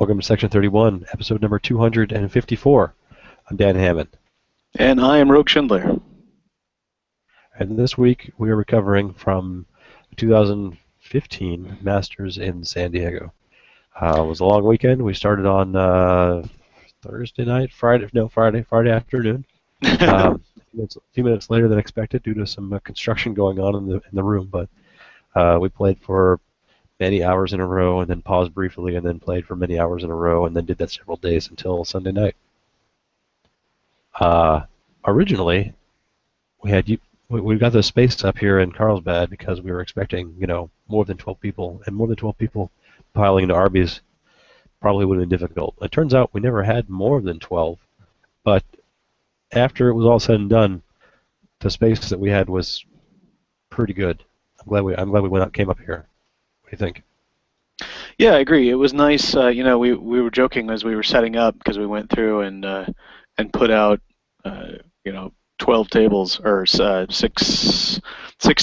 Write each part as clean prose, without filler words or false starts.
Welcome to Section 31, episode number 254. I'm Dan Hammond. And I am Rogue Schindler. And this week we are recovering from 2015 Masters in San Diego. It was a long weekend. We started on Friday afternoon. A few minutes later than expected due to some construction going on in the room, but we played for many hours in a row and then paused briefly and then played for many hours in a row and then did that several days until Sunday night. Originally, we got the space up here in Carlsbad because we were expecting, more than 12 people, and more than 12 people piling into Arby's probably would have been difficult. It turns out we never had more than 12, but after it was all said and done, the space that we had was pretty good. I'm glad we came up here. What do you think? Yeah, I agree. It was nice. We were joking as we were setting up because we went through and put out 12 tables or six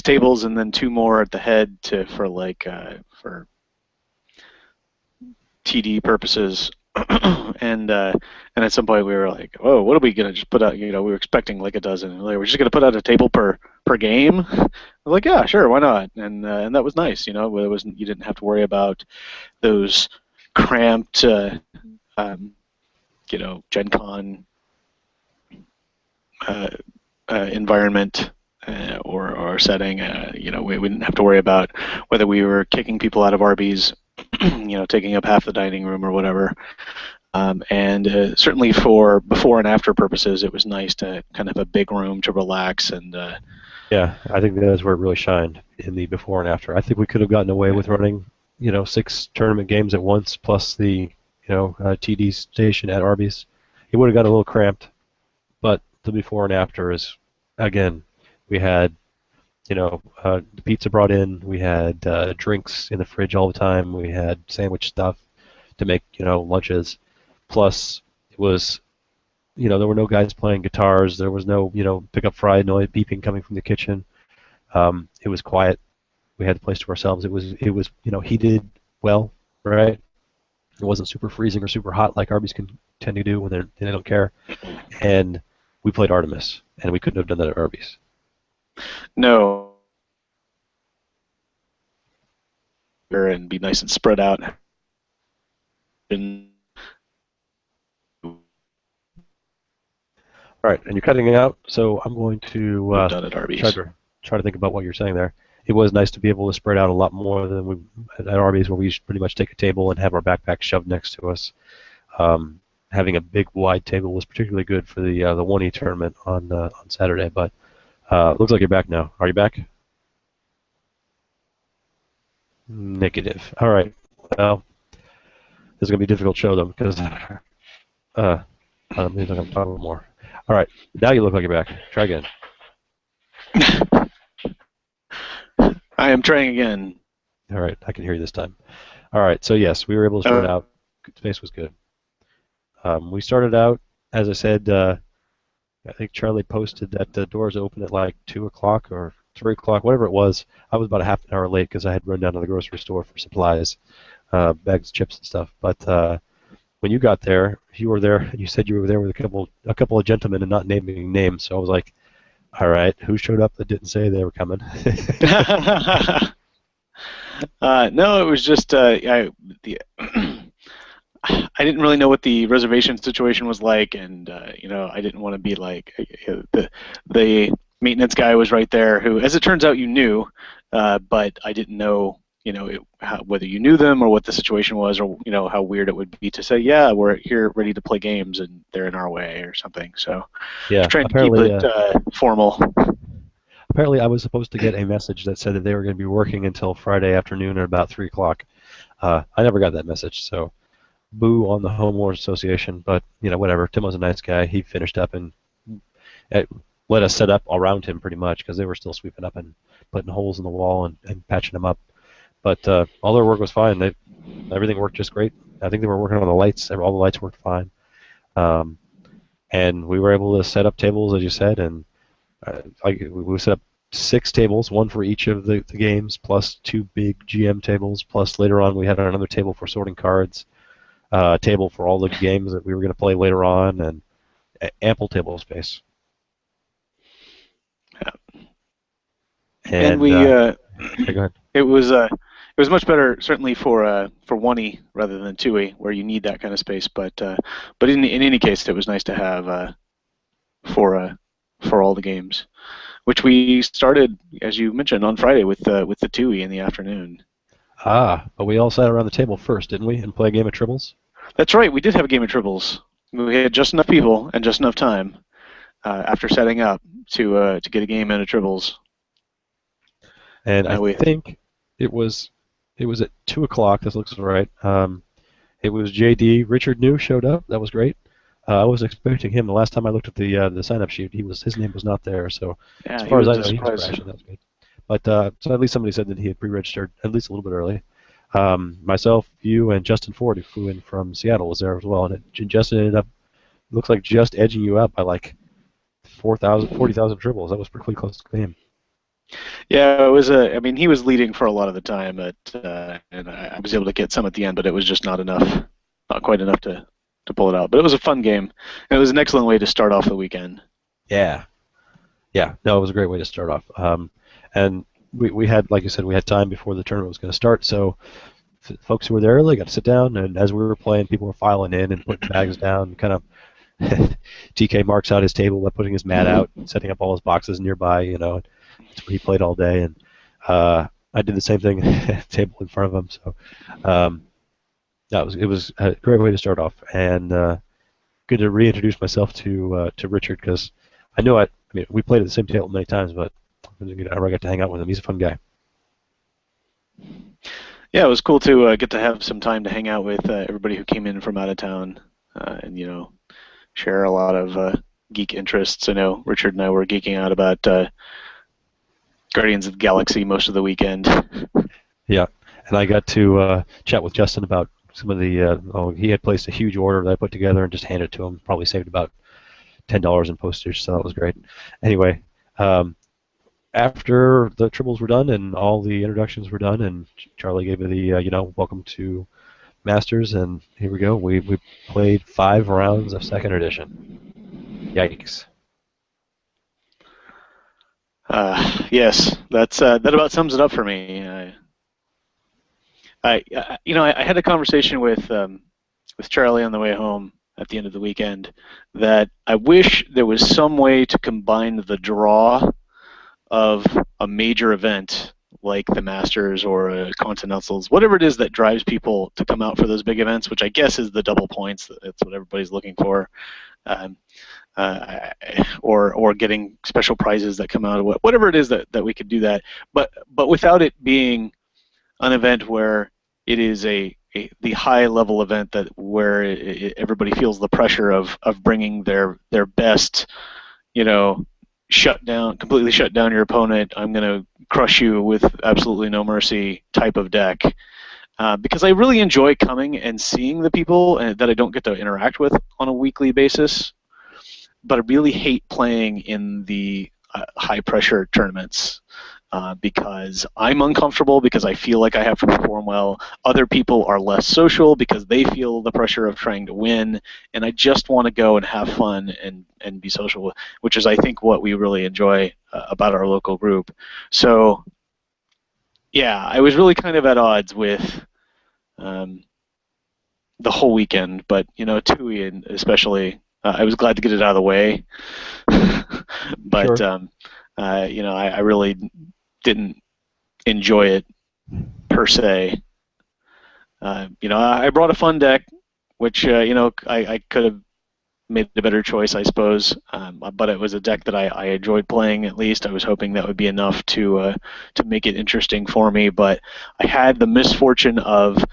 tables and then two more at the head for TD purposes. and at some point we were like, oh, what are we gonna just put out? We were expecting like a dozen. And we're just gonna put out a table per game. I was like, yeah, sure, why not? And that was nice. You didn't have to worry about those cramped, Gen Con environment or setting. We didn't have to worry about whether we were kicking people out of Arby's, taking up half the dining room or whatever. And certainly for before and after purposes, it was nice to kind of have a big room to relax and. Yeah, I think that's where it really shined in the before and after. I think we could have gotten away with running, 6 tournament games at once plus the, TD station at Arby's. It would have got a little cramped, but the before and after is, again, we had, the pizza brought in, we had drinks in the fridge all the time, we had sandwich stuff to make, lunches, plus it was, there were no guys playing guitars, there was no, pick up fry noise beeping coming from the kitchen. It was quiet. We had the place to ourselves. It was, heated well, right? It wasn't super freezing or super hot like Arby's can tend to do when they don't care. And we played Artemis, and we couldn't have done that at Arby's. No. And be nice and spread out. All right, and you're cutting it out, so I'm going to done at Arby's. try to think about what you're saying there. It was nice to be able to spread out a lot more than we at Arby's, where we used to pretty much take a table and have our backpacks shoved next to us. Having a big, wide table was particularly good for the 1E tournament on Saturday. But looks like you're back now. Are you back? Negative. All right. Well, this is going to be a difficult show, though, because I'm going to talk more. All right. Now you look like you're back. Try again. I am trying again. All right. I can hear you this time. All right. So, yes, we were able to start out. Space was good. We started out, as I said, I think Charlie posted that the doors open at like 2 o'clock or 3 o'clock, whatever it was. I was about a half an hour late because I had run down to the grocery store for supplies, bags of chips and stuff. But when you got there, you were there, and you said you were there with a couple of gentlemen and not naming names. So I was like, all right, who showed up that didn't say they were coming? No, it was just I didn't really know what the reservation situation was like, and I didn't want to be like the maintenance guy was right there, who, as it turns out, you knew, but I didn't know, whether you knew them or what the situation was, or how weird it would be to say, yeah, we're here ready to play games, and they're in our way or something. So, yeah, trying to keep it formal. Apparently, I was supposed to get a message that said that they were going to be working until Friday afternoon at about 3 o'clock. I never got that message, so. Boo on the Homeowners Association, but whatever. Tim was a nice guy. He finished up and let us set up around him pretty much because they were still sweeping up and putting holes in the wall and patching them up. But all their work was fine. Everything worked just great. I think they were working on the lights. All the lights worked fine. And we were able to set up tables, as you said, and we set up 6 tables, one for each of the games, plus 2 big GM tables, plus later on we had another table for sorting cards. table for all the games that we were going to play later on, and ample table space. Yeah. And And we yeah, go ahead. it was much better certainly for 1E rather than 2E where you need that kind of space. But in any case, it was nice to have for all the games, which we started as you mentioned on Friday with the 2E in the afternoon. But we all sat around the table first, didn't we, and play a game of Tribbles? That's right, we did have a game of Tribbles. We had just enough people and just enough time after setting up to get a game in of Tribbles. And I think it was at 2 o'clock. This looks right. It was JD. Richard New showed up. That was great. I was expecting him. The last time I looked at the sign-up sheet, his name was not there. So yeah, as far as I know, he was crashing. That was good. But so at least somebody said that he had pre-registered at least a little bit early. Myself, you, and Justin Ford, who flew in from Seattle, was there as well. And Justin ended up, looks like, just edging you out by like 40,000 Tribbles. That was pretty close to the game. Yeah, it was I mean, he was leading for a lot of the time, and I was able to get some at the end, but it was just not enough, not quite enough to pull it out. But it was a fun game, and it was an excellent way to start off the weekend. Yeah. No, it was a great way to start off. And we had, like you said, we had time before the tournament was going to start, so folks who were there early got to sit down, and as we were playing, people were filing in and putting bags down, kind of. TK marks out his table by putting his mat out, and setting up all his boxes nearby, That's where he played all day, and I did the same thing at the table in front of him. So it was a great way to start off, and good to reintroduce myself to Richard, because I mean, we played at the same table many times, but I never got to hang out with him. He's a fun guy. Yeah, it was cool to get to have some time to hang out with everybody who came in from out of town, and share a lot of geek interests. I know Richard and I were geeking out about Guardians of the Galaxy most of the weekend. Yeah, and I got to chat with Justin about some of the. He had placed a huge order that I put together and just handed it to him. Probably saved about $10 in postage, so that was great. Anyway, after the Tribbles were done and all the introductions were done, and Charlie gave me the welcome to Masters, and here we go. We played 5 rounds of second edition. Yikes. Yes, that about sums it up for me. I had a conversation with Charlie on the way home at the end of the weekend that I wish there was some way to combine the draw of a major event like the Masters or Continentals, whatever it is that drives people to come out for those big events, which I guess is the double points. That's what everybody's looking for. Or getting special prizes that come out of whatever it is that we could do that, but without it being an event where it is the high level event where everybody feels the pressure of bringing their best, completely shut down your opponent. I'm going to crush you with absolutely no mercy type of deck. Because I really enjoy coming and seeing the people that I don't get to interact with on a weekly basis, but I really hate playing in the high-pressure tournaments because I'm uncomfortable because I feel like I have to perform well. Other people are less social because they feel the pressure of trying to win, and I just want to go and have fun and be social, which is, I think, what we really enjoy about our local group. So, yeah, I was really kind of at odds with the whole weekend, but TUI especially, I was glad to get it out of the way. But Sure. I really didn't enjoy it per se. I brought a fun deck, which I could have made a better choice, I suppose. But it was a deck that I enjoyed playing. At least I was hoping that would be enough to make it interesting for me. But I had the misfortune of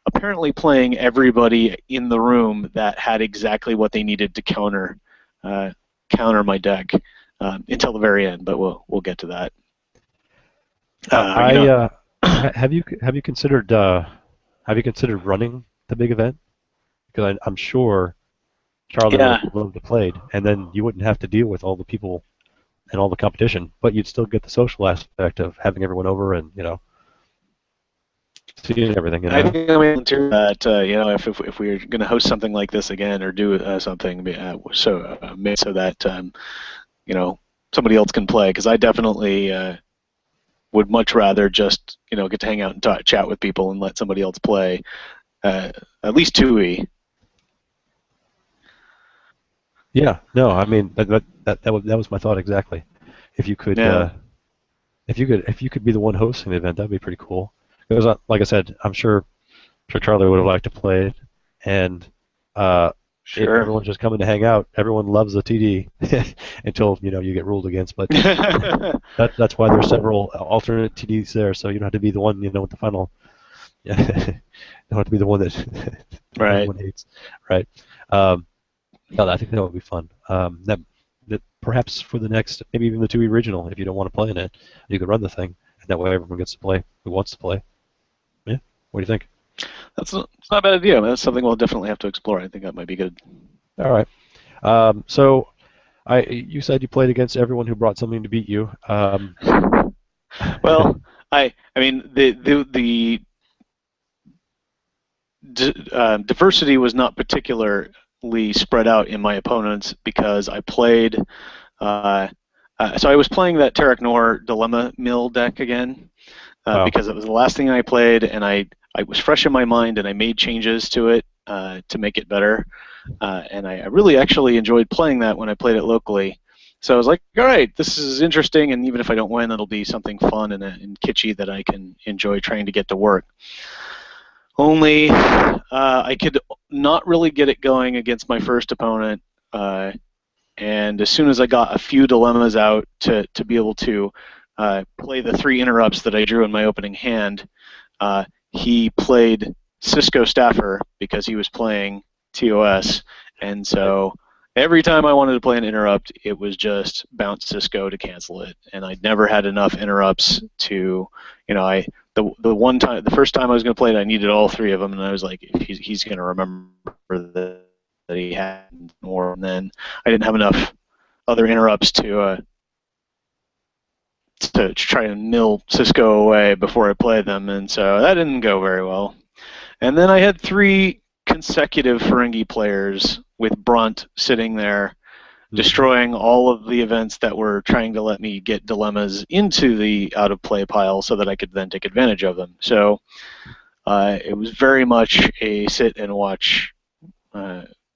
apparently playing everybody in the room that had exactly what they needed to counter my deck until the very end. But we'll get to that. Have you considered running the big event? Because I'm sure Charlie would love to play, and then you wouldn't have to deal with all the people and all the competition, but you'd still get the social aspect of having everyone over, and seeing everything. You I know? think I'm into that. If we're going to host something like this again or do something, so so that somebody else can play, because I definitely would much rather just get to hang out and chat with people and let somebody else play. At least 2E. Yeah. No. I mean that was my thought exactly. If you could. Yeah. If you could be the one hosting the event, that'd be pretty cool. Because, like I said, I'm sure Charlie would have liked to play it, and Sure. everyone's just coming to hang out. Everyone loves the TD until you get ruled against. But that's why there's several alternate TDs there, so you don't have to be the one with the final. Yeah, you don't have to be the one that Right. everyone hates, right? Yeah, I think that would be fun. That perhaps for the next, maybe even the 2E original, if you don't want to play in it, you could run the thing, and that way everyone gets to play who wants to play. Yeah, what do you think? It's not a bad idea. That's something we'll definitely have to explore. I think that might be good. All right. So, you said you played against everyone who brought something to beat you. Well, I mean the diversity was not particularly spread out in my opponents, because I played. So I was playing that Tarek Noor Dilemma Mill deck again, because it was the last thing I played, and I was fresh in my mind, and I made changes to it to make it better. And I really actually enjoyed playing that when I played it locally. So I was like, all right, this is interesting, and even if I don't win, it'll be something fun and kitschy that I can enjoy trying to get to work. Only I could not really get it going against my first opponent, and as soon as I got a few dilemmas out to be able to play the 3 interrupts that I drew in my opening hand, he played Cisco Staffer because he was playing TOS, and so every time I wanted to play an interrupt, it was just bounce Cisco to cancel it, and I'd never had enough interrupts to, the first time I was going to play it, I needed all 3 of them, and I was like, he's going to remember that he had more, and then I didn't have enough other interrupts to try and mill Cisco away before I played them, and so that didn't go very well. And then I had 3 consecutive Ferengi players with Brunt sitting there, destroying all of the events that were trying to let me get dilemmas into the out-of-play pile so that I could then take advantage of them. So it was very much a sit-and-watch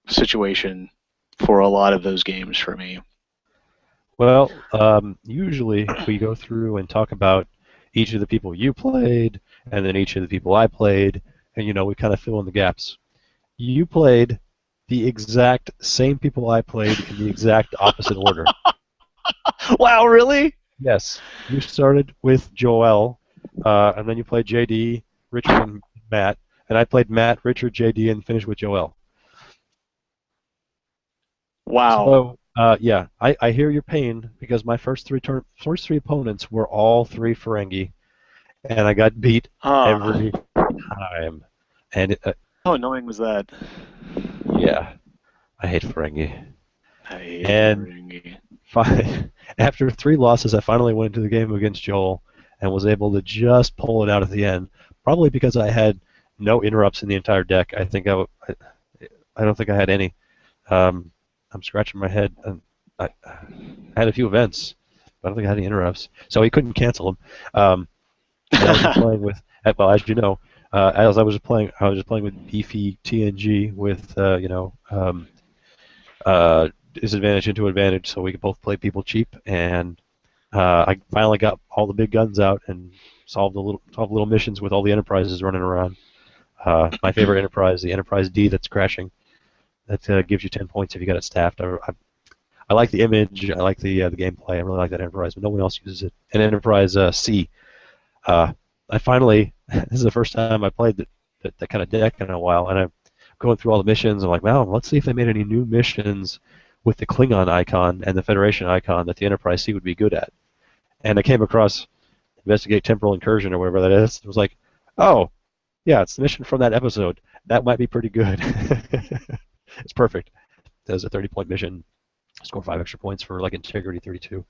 situation for a lot of those games for me. Well, usually we go through and talk about each of the people you played, and then each of the people I played, and we kind of fill in the gaps. You played the exact same people I played in the exact opposite order. Wow, really? Yes. You started with Joel, and then you played JD, Richard, and Matt, and I played Matt, Richard, JD, and finished with Joel. Wow. So, yeah, I hear your pain, because my first three opponents were all 3 Ferengi, and I got beat every time. And how annoying was that? Yeah, I hate Ferengi. I hate Ferengi. After 3 losses, I finally went into the game against Joel and was able to just pull it out at the end. Probably because I had no interrupts in the entire deck. I don't think I had any. I'm scratching my head. And I had a few events, but I don't think I had any interrupts. So he couldn't cancel them. And I was playing with, well, as you know, as I was just playing with beefy TNG with disadvantage into advantage, so we could both play people cheap. And I finally got all the big guns out and solved little missions with all the Enterprises running around. My favorite Enterprise, the Enterprise D, that's crashing. That gives you 10 points if you got it staffed. I like the image. I like the gameplay. I really like that Enterprise, but no one else uses it. And Enterprise C. I finally, this is the first time I played that kind of deck in a while, and I'm going through all the missions. I'm like, wow, let's see if they made any new missions with the Klingon icon and the Federation icon that the Enterprise C would be good at. And I came across Investigate Temporal Incursion or whatever that is. It was like, oh, yeah, it's the mission from that episode. That might be pretty good. It's perfect. That was a 30-point mission. Score 5 extra points for like Integrity 32.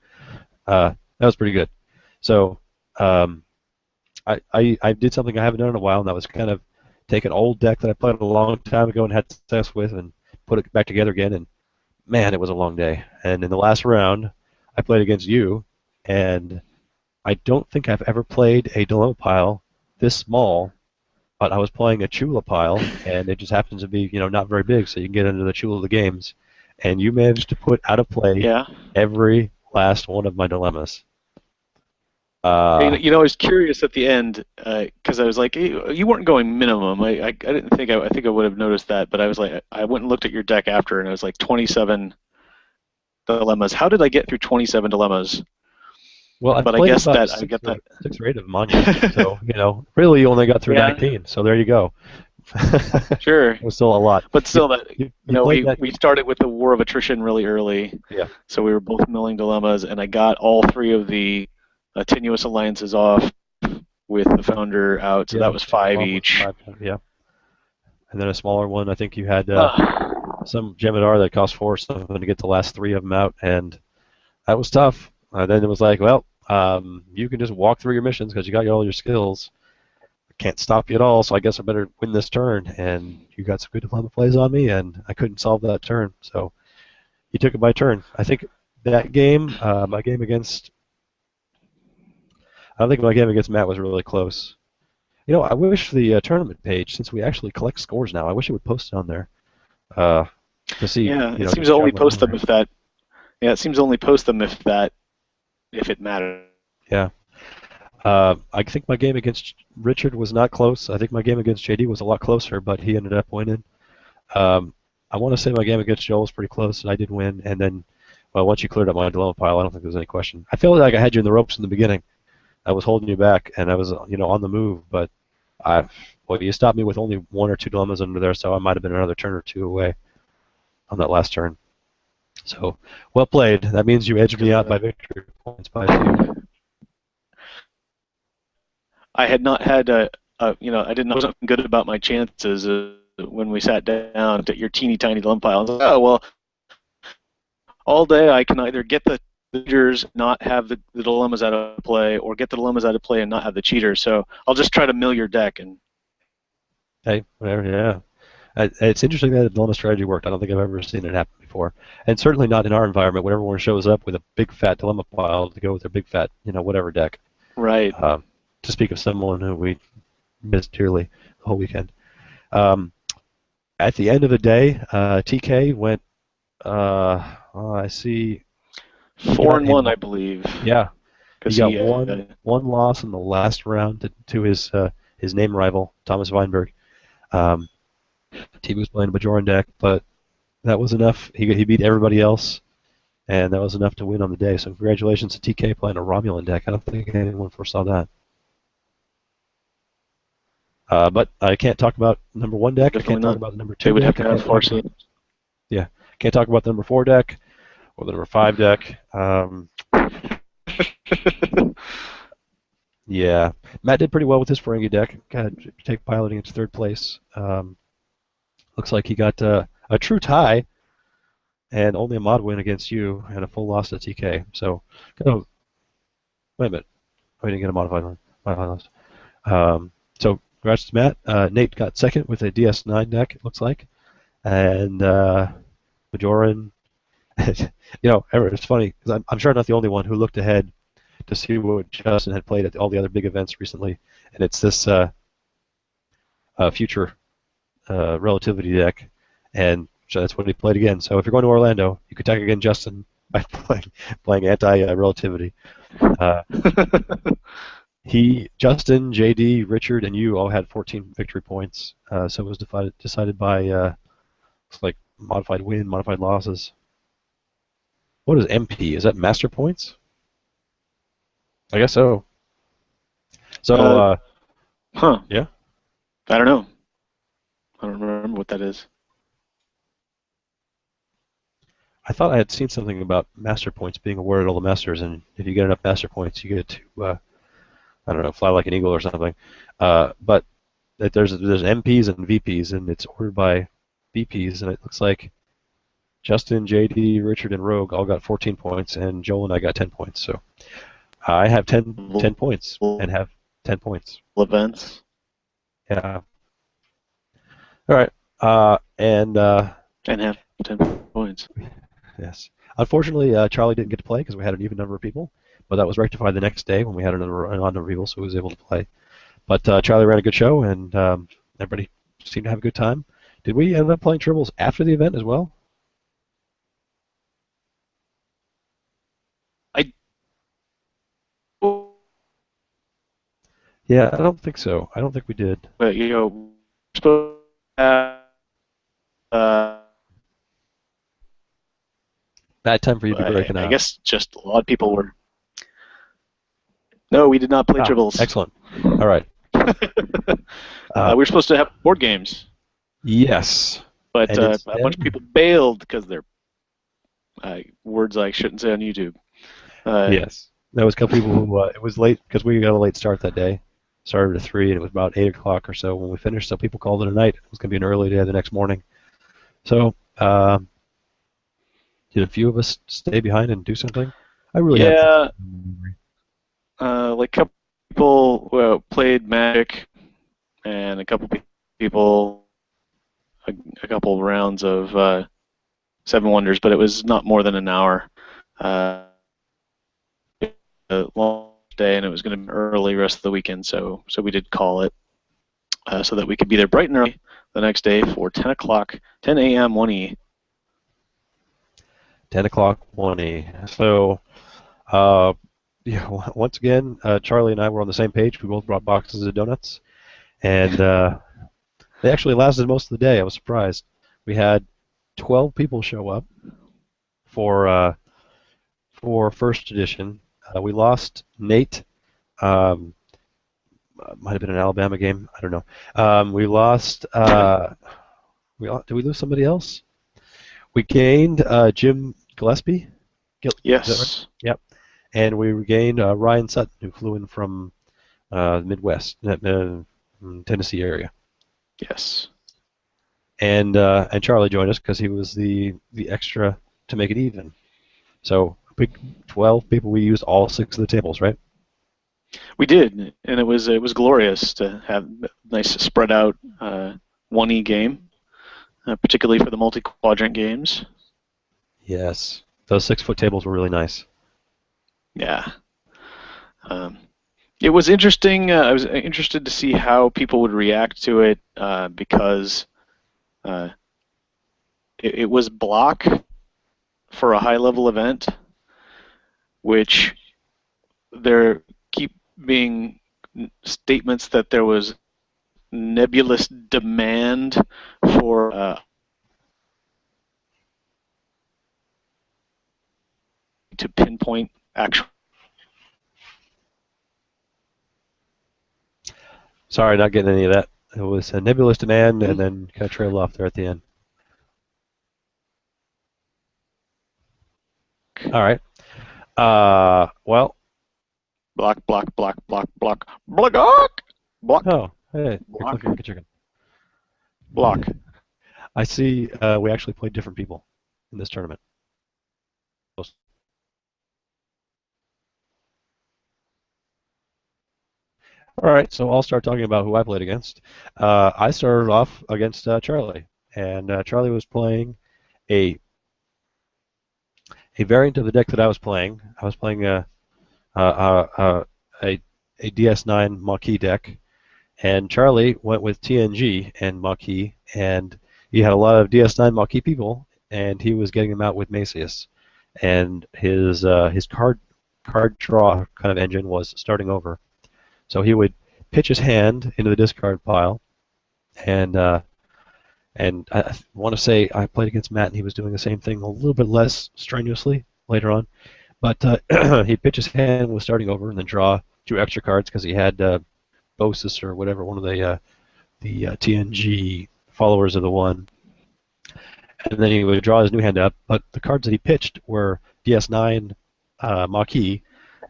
That was pretty good. So, I did something I haven't done in a while, and that was kind of take an old deck that I played a long time ago and had success with, and put it back together again. And man, it was a long day. And in the last round, I played against you, and I don't think I've ever played a dilemma pile this small. But I was playing a Chula pile, and it just happens to be, not very big, so you can get into the Chula of the games. And you managed to put out of play Yeah. every last one of my dilemmas. I was curious at the end because I was like, you weren't going minimum. I didn't think I think I would have noticed that, but I was like, I went and looked at your deck after, and it was like 27 dilemmas. How did I get through 27 dilemmas? Well, I But I played guess about that I get that. 6 or 8 of them on you, so really you only got through Yeah, 19. So there you go. sure. It was still a lot. But still, that You played that. we started with the War of Attrition really early, Yeah. so we were both milling dilemmas, and I got all three of the tenuous alliances off with the founder out, so Yeah, that was 5 along with each. 5, yeah. And then a smaller one. I think you had Ah, some Jem'Hadar that cost 4 or something to get the last 3 of them out, and that was tough. Then it was like, well, you can just walk through your missions because you got all your skills. I can't stop you at all, so I guess I better win this turn. And you got some good dilemma plays on me, and I couldn't solve that turn. So you took it by turn. I think that game, my game against, I don't think my game against Matt was really close. I wish the tournament page, since we actually collect scores now, I wish it would post it on there uh, to see. yeah, it Just seems to only jog my post them memory. if that. Yeah, it seems to only post them if it matters. Yeah. I think my game against Richard was not close. I think my game against JD was a lot closer, but he ended up winning. I want to say my game against Joel was pretty close, and I did win. And then, well, once you cleared up my dilemma pile, I don't think there was any question. I felt like I had you in the ropes in the beginning. I was holding you back, and I was, on the move. But you stopped me with only 1 or 2 dilemmas under there, so I might have been another turn or 2 away on that last turn. So, well played. That means you edged me out by victory points by 2. I had not had I wasn't good about my chances when we sat down at your teeny tiny dilemma pile. I was like, oh well, all day I can either get the cheaters, not have the dilemmas out of play, or get the dilemmas out of play and not have the cheaters. So I'll just try to mill your deck. And Hey, whatever, yeah. It's interesting that a dilemma strategy worked. I don't think I've ever seen it happen before. And certainly not in our environment when everyone shows up with a big fat dilemma pile to go with their big fat, whatever deck. right, To speak of someone who we missed dearly the whole weekend. Um, at the end of the day, TK went, I see, he 4-1, I believe. yeah, Because he got one loss in the last round to his name rival, Thomas Weinberg. He was playing a Bajoran deck, but that was enough. He beat everybody else, and that was enough to win on the day. So congratulations to TK playing a Romulan deck. I don't think anyone foresaw that. But I can't talk about number 1 deck. I can't talk about the number 2 They would have deck. to enforce it. Yeah, can't talk about the number 4 deck or the number 5 deck. Yeah, Matt did pretty well with his Ferengi deck. Got to take piloting into 3rd place. Looks like he got a true tie and only a mod win against you and a full loss to TK. So, wait a minute. I didn't get a modified loss. So, congrats to Matt. Nate got 2nd with a DS9 deck, it looks like. And Majoran, it's funny because I'm sure I'm not the only one who looked ahead to see what Justin had played at all the other big events recently. And it's this future relativity deck, and so that's what he played again. So if you're going to Orlando, you could attack against Justin by playing anti-relativity. Justin, JD, Richard, and you all had 14 victory points. So it was decided by it's like modified win, modified losses. What is MP? Is that master points? I guess so. So yeah. I don't know. I don't remember what that is. I thought I had seen something about master points being awarded all the masters, and if you get enough master points, you get to, I don't know, fly like an eagle or something. But there's MPs and VPs, and it's ordered by VPs, and it looks like Justin, JD, Richard, and Rogue all got 14 points, and Joel and I got 10 points. So I have 10 points and have 10 points. Events. Yeah. All right. And have 10 points. Yes. Unfortunately, Charlie didn't get to play because we had an even number of people, but that was rectified the next day when we had an odd number of people, so he was able to play. But Charlie ran a good show, and everybody seemed to have a good time. Did we end up playing Tribbles after the event as well? Yeah, I don't think so. I don't think we did. But we're supposed to have, Bad time for you to be breaking out. I guess just a lot of people were. No, we did not play Tribbles. Excellent. All right. We were supposed to have board games. Yes. But a bunch of people bailed because they're words I shouldn't say on YouTube. Yes. There was a couple people who, it was late because we got a late start that day. Started at 3, and it was about 8 o'clock or so when we finished, so people called it a night. It was going to be an early day the next morning. So, did a few of us stay behind and do something? I really like a couple people played Magic, and a couple people, a couple rounds of Seven Wonders, but it was not more than an hour. A long day, and it was going to be early rest of the weekend, so we did call it so that we could be there bright and early the next day for 10 a.m. 1E. 10 o'clock 1E. So, yeah, once again, Charlie and I were on the same page. We both brought boxes of donuts, and they actually lasted most of the day. I was surprised. We had 12 people show up for first edition. We lost Nate. Might have been an Alabama game. I don't know. We lost. Did we lose somebody else? We gained Jim Gillespie. Yes. Right? Yep. And we regained Ryan Sutton, who flew in from the Midwest, Tennessee area. Yes. And Charlie joined us because he was the extra to make it even. So, big 12 people. We used all 6 of the tables, right? We did, and it was glorious to have a nice spread out 1E game, particularly for the multi-quadrant games. Yes, those 6-foot tables were really nice. Yeah. It was interesting. I was interested to see how people would react to it because it was block for a high-level event, which there keep being statements that there was nebulous demand for to pinpoint actual. Sorry, not getting any of that. It was a nebulous demand, and then kind of trailed off there at the end. All right. Well. Block. Oh, hey, block. Like a chicken. Block. I see. We actually played different people in this tournament. All right, so I'll start talking about who I played against. I started off against Charlie, and Charlie was playing a variant of the deck that I was playing. I was playing a DS9 Maquis deck, and Charlie went with TNG and Maquis, and he had a lot of DS9 Maquis people, and he was getting them out with Macius, and his card draw kind of engine was starting over. So he would pitch his hand into the discard pile, and I want to say I played against Matt, and he was doing the same thing a little bit less strenuously later on. But he'd pitch his hand, was starting over, and then draw 2 extra cards because he had Bosis or whatever, one of the TNG followers of the one. And then he would draw his new hand up, but the cards that he pitched were DS9 Maquis,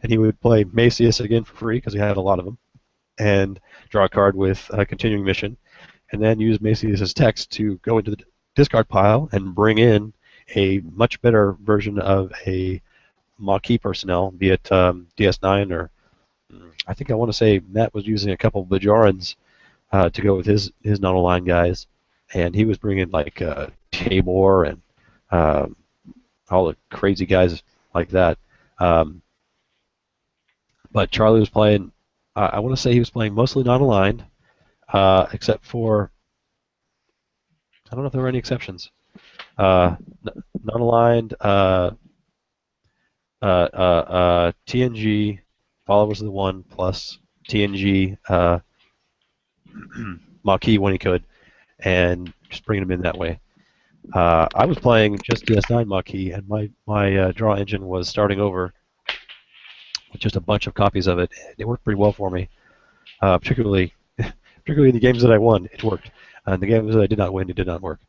and he would play Macius again for free because he had a lot of them, and draw a card with a continuing mission, and then use Macius' text to go into the discard pile and bring in a much better version of a Maquis personnel, be it DS9 or I think I want to say Matt was using a couple of Bajarans to go with his non-aligned guys, and he was bringing like Tabor and um, all the crazy guys like that. Um, but Charlie was playing. I want to say he was playing mostly non-aligned, except for I don't know if there were any exceptions. Non-aligned, TNG, followers of the one plus TNG, Maquis when he could, and just bringing them in that way. I was playing just DS9 Maquis, and my draw engine was starting over with just a bunch of copies of it. It worked pretty well for me, particularly in the games that I won, it worked. And the games that I did not win, it did not work.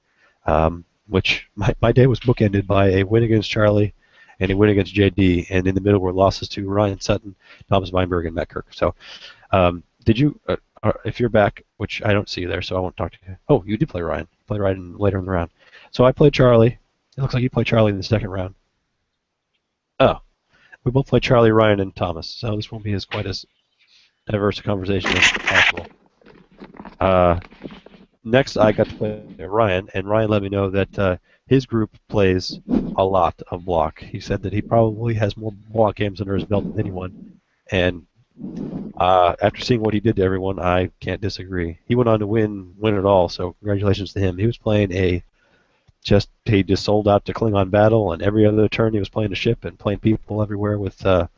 Which my day was bookended by a win against Charlie and a win against JD, and in the middle were losses to Ryan Sutton, Thomas Weinberg, and Matt Kirk. So, did you, if you're back, which I don't see you there, so I won't talk to you. Oh, you did play Ryan. Play Ryan later in the round. So I played Charlie. It looks like you played Charlie in the second round. Oh, we both played Charlie, Ryan, and Thomas. So this won't be quite as diverse a conversation as possible. Next, I got to play Ryan, and Ryan let me know that his group plays a lot of block. He said that he probably has more block games under his belt than anyone, and after seeing what he did to everyone, I can't disagree. He went on to win it all, so congratulations to him. He was playing he just sold out to Klingon battle, and every other turn he was playing a ship and playing people everywhere with a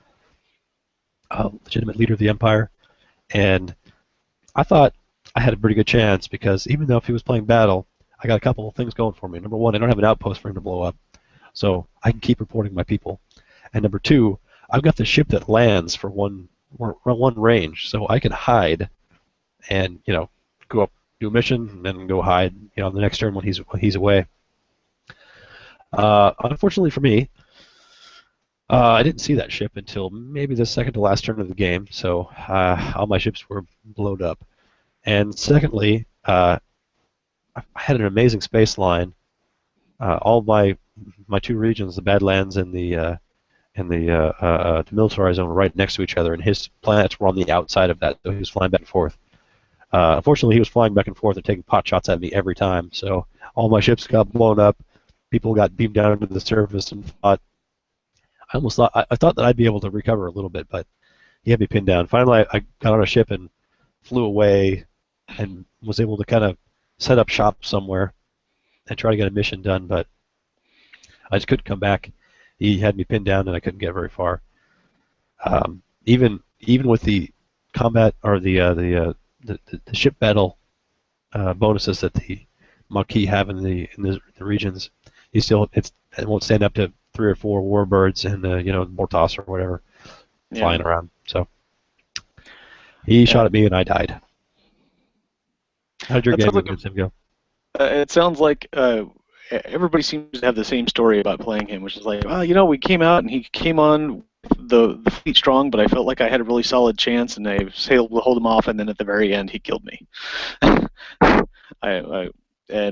legitimate leader of the Empire, and I thought I had a pretty good chance because even though if he was playing battle, I got a couple of things going for me. Number one, I don't have an outpost for him to blow up, so I can keep reporting my people. And number two, I've got the ship that lands for one range, so I can hide and go up, do a mission, and then go hide the next turn when he's away. Unfortunately for me, I didn't see that ship until maybe the second to last turn of the game, so all my ships were blown up. And secondly, I had an amazing space line. All my two regions, the Badlands and the military zone, were right next to each other, and his planets were on the outside of that, so he was flying back and forth. Unfortunately, he was flying back and forth and taking pot shots at me every time, so all my ships got blown up. People got beamed down to the surface and fought. I thought that I'd be able to recover a little bit, but he had me pinned down. Finally, I got on a ship and flew away and was able to kind of set up shop somewhere and try to get a mission done, but I just couldn't come back. He had me pinned down and I couldn't get very far. Even with the combat or the ship battle bonuses that the Maquis have in the regions, it won't stand up to 3 or 4 warbirds and Mortas or whatever flying around. So he shot at me and I died. How did your game against him go? It sounds like everybody seems to have the same story about playing him, which is like, we came out and he came on the fleet strong, but I felt like I had a really solid chance, and I was able to hold him off, and then at the very end he killed me. And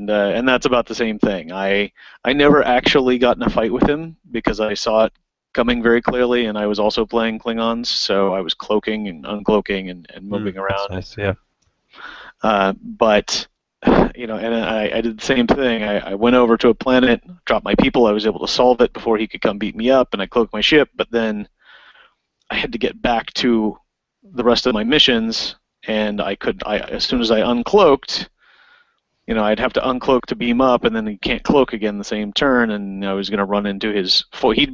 that's about the same thing. I never actually got in a fight with him because I saw it coming very clearly, and I was also playing Klingons, so I was cloaking and uncloaking and moving around. That's nice, yeah. But and I did the same thing. I went over to a planet, dropped my people. I was able to solve it before he could come beat me up, and I cloaked my ship. But then I had to get back to the rest of my missions, and as soon as I uncloaked, I'd have to uncloak to beam up, and then he can't cloak again the same turn, and I was going to run into his. He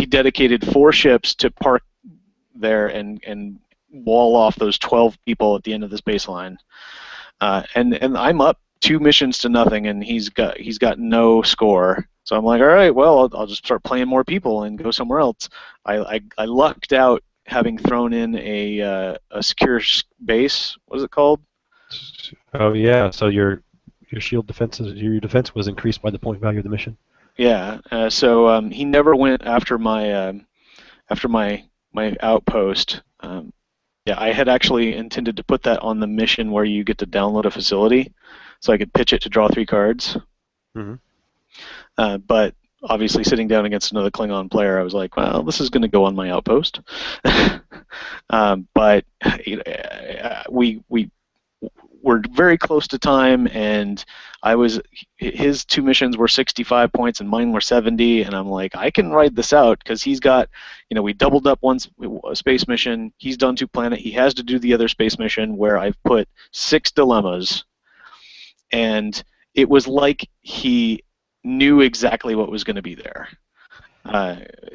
dedicated 4 ships to park there and wall off those 12 people at the end of this baseline, and I'm up 2 missions to nothing, and he's got no score. So I'm like, all right, well, I'll just start playing more people and go somewhere else. I lucked out having thrown in a secure base. What is it called? Oh yeah, so your shield defense was increased by the point value of the mission. Yeah, so he never went after my outpost. I had actually intended to put that on the mission where you get to download a facility, so I could pitch it to draw 3 cards. Mm-hmm. But obviously sitting down against another Klingon player, I was like, well, this is going to go on my outpost. But we were very close to time, and his 2 missions were 65 points and mine were 70, and I'm like, I can ride this out because he's got, we doubled up one space mission. He's done 2 planet. He has to do the other space mission where I've put 6 dilemmas, and it was like he knew exactly what was going to be there.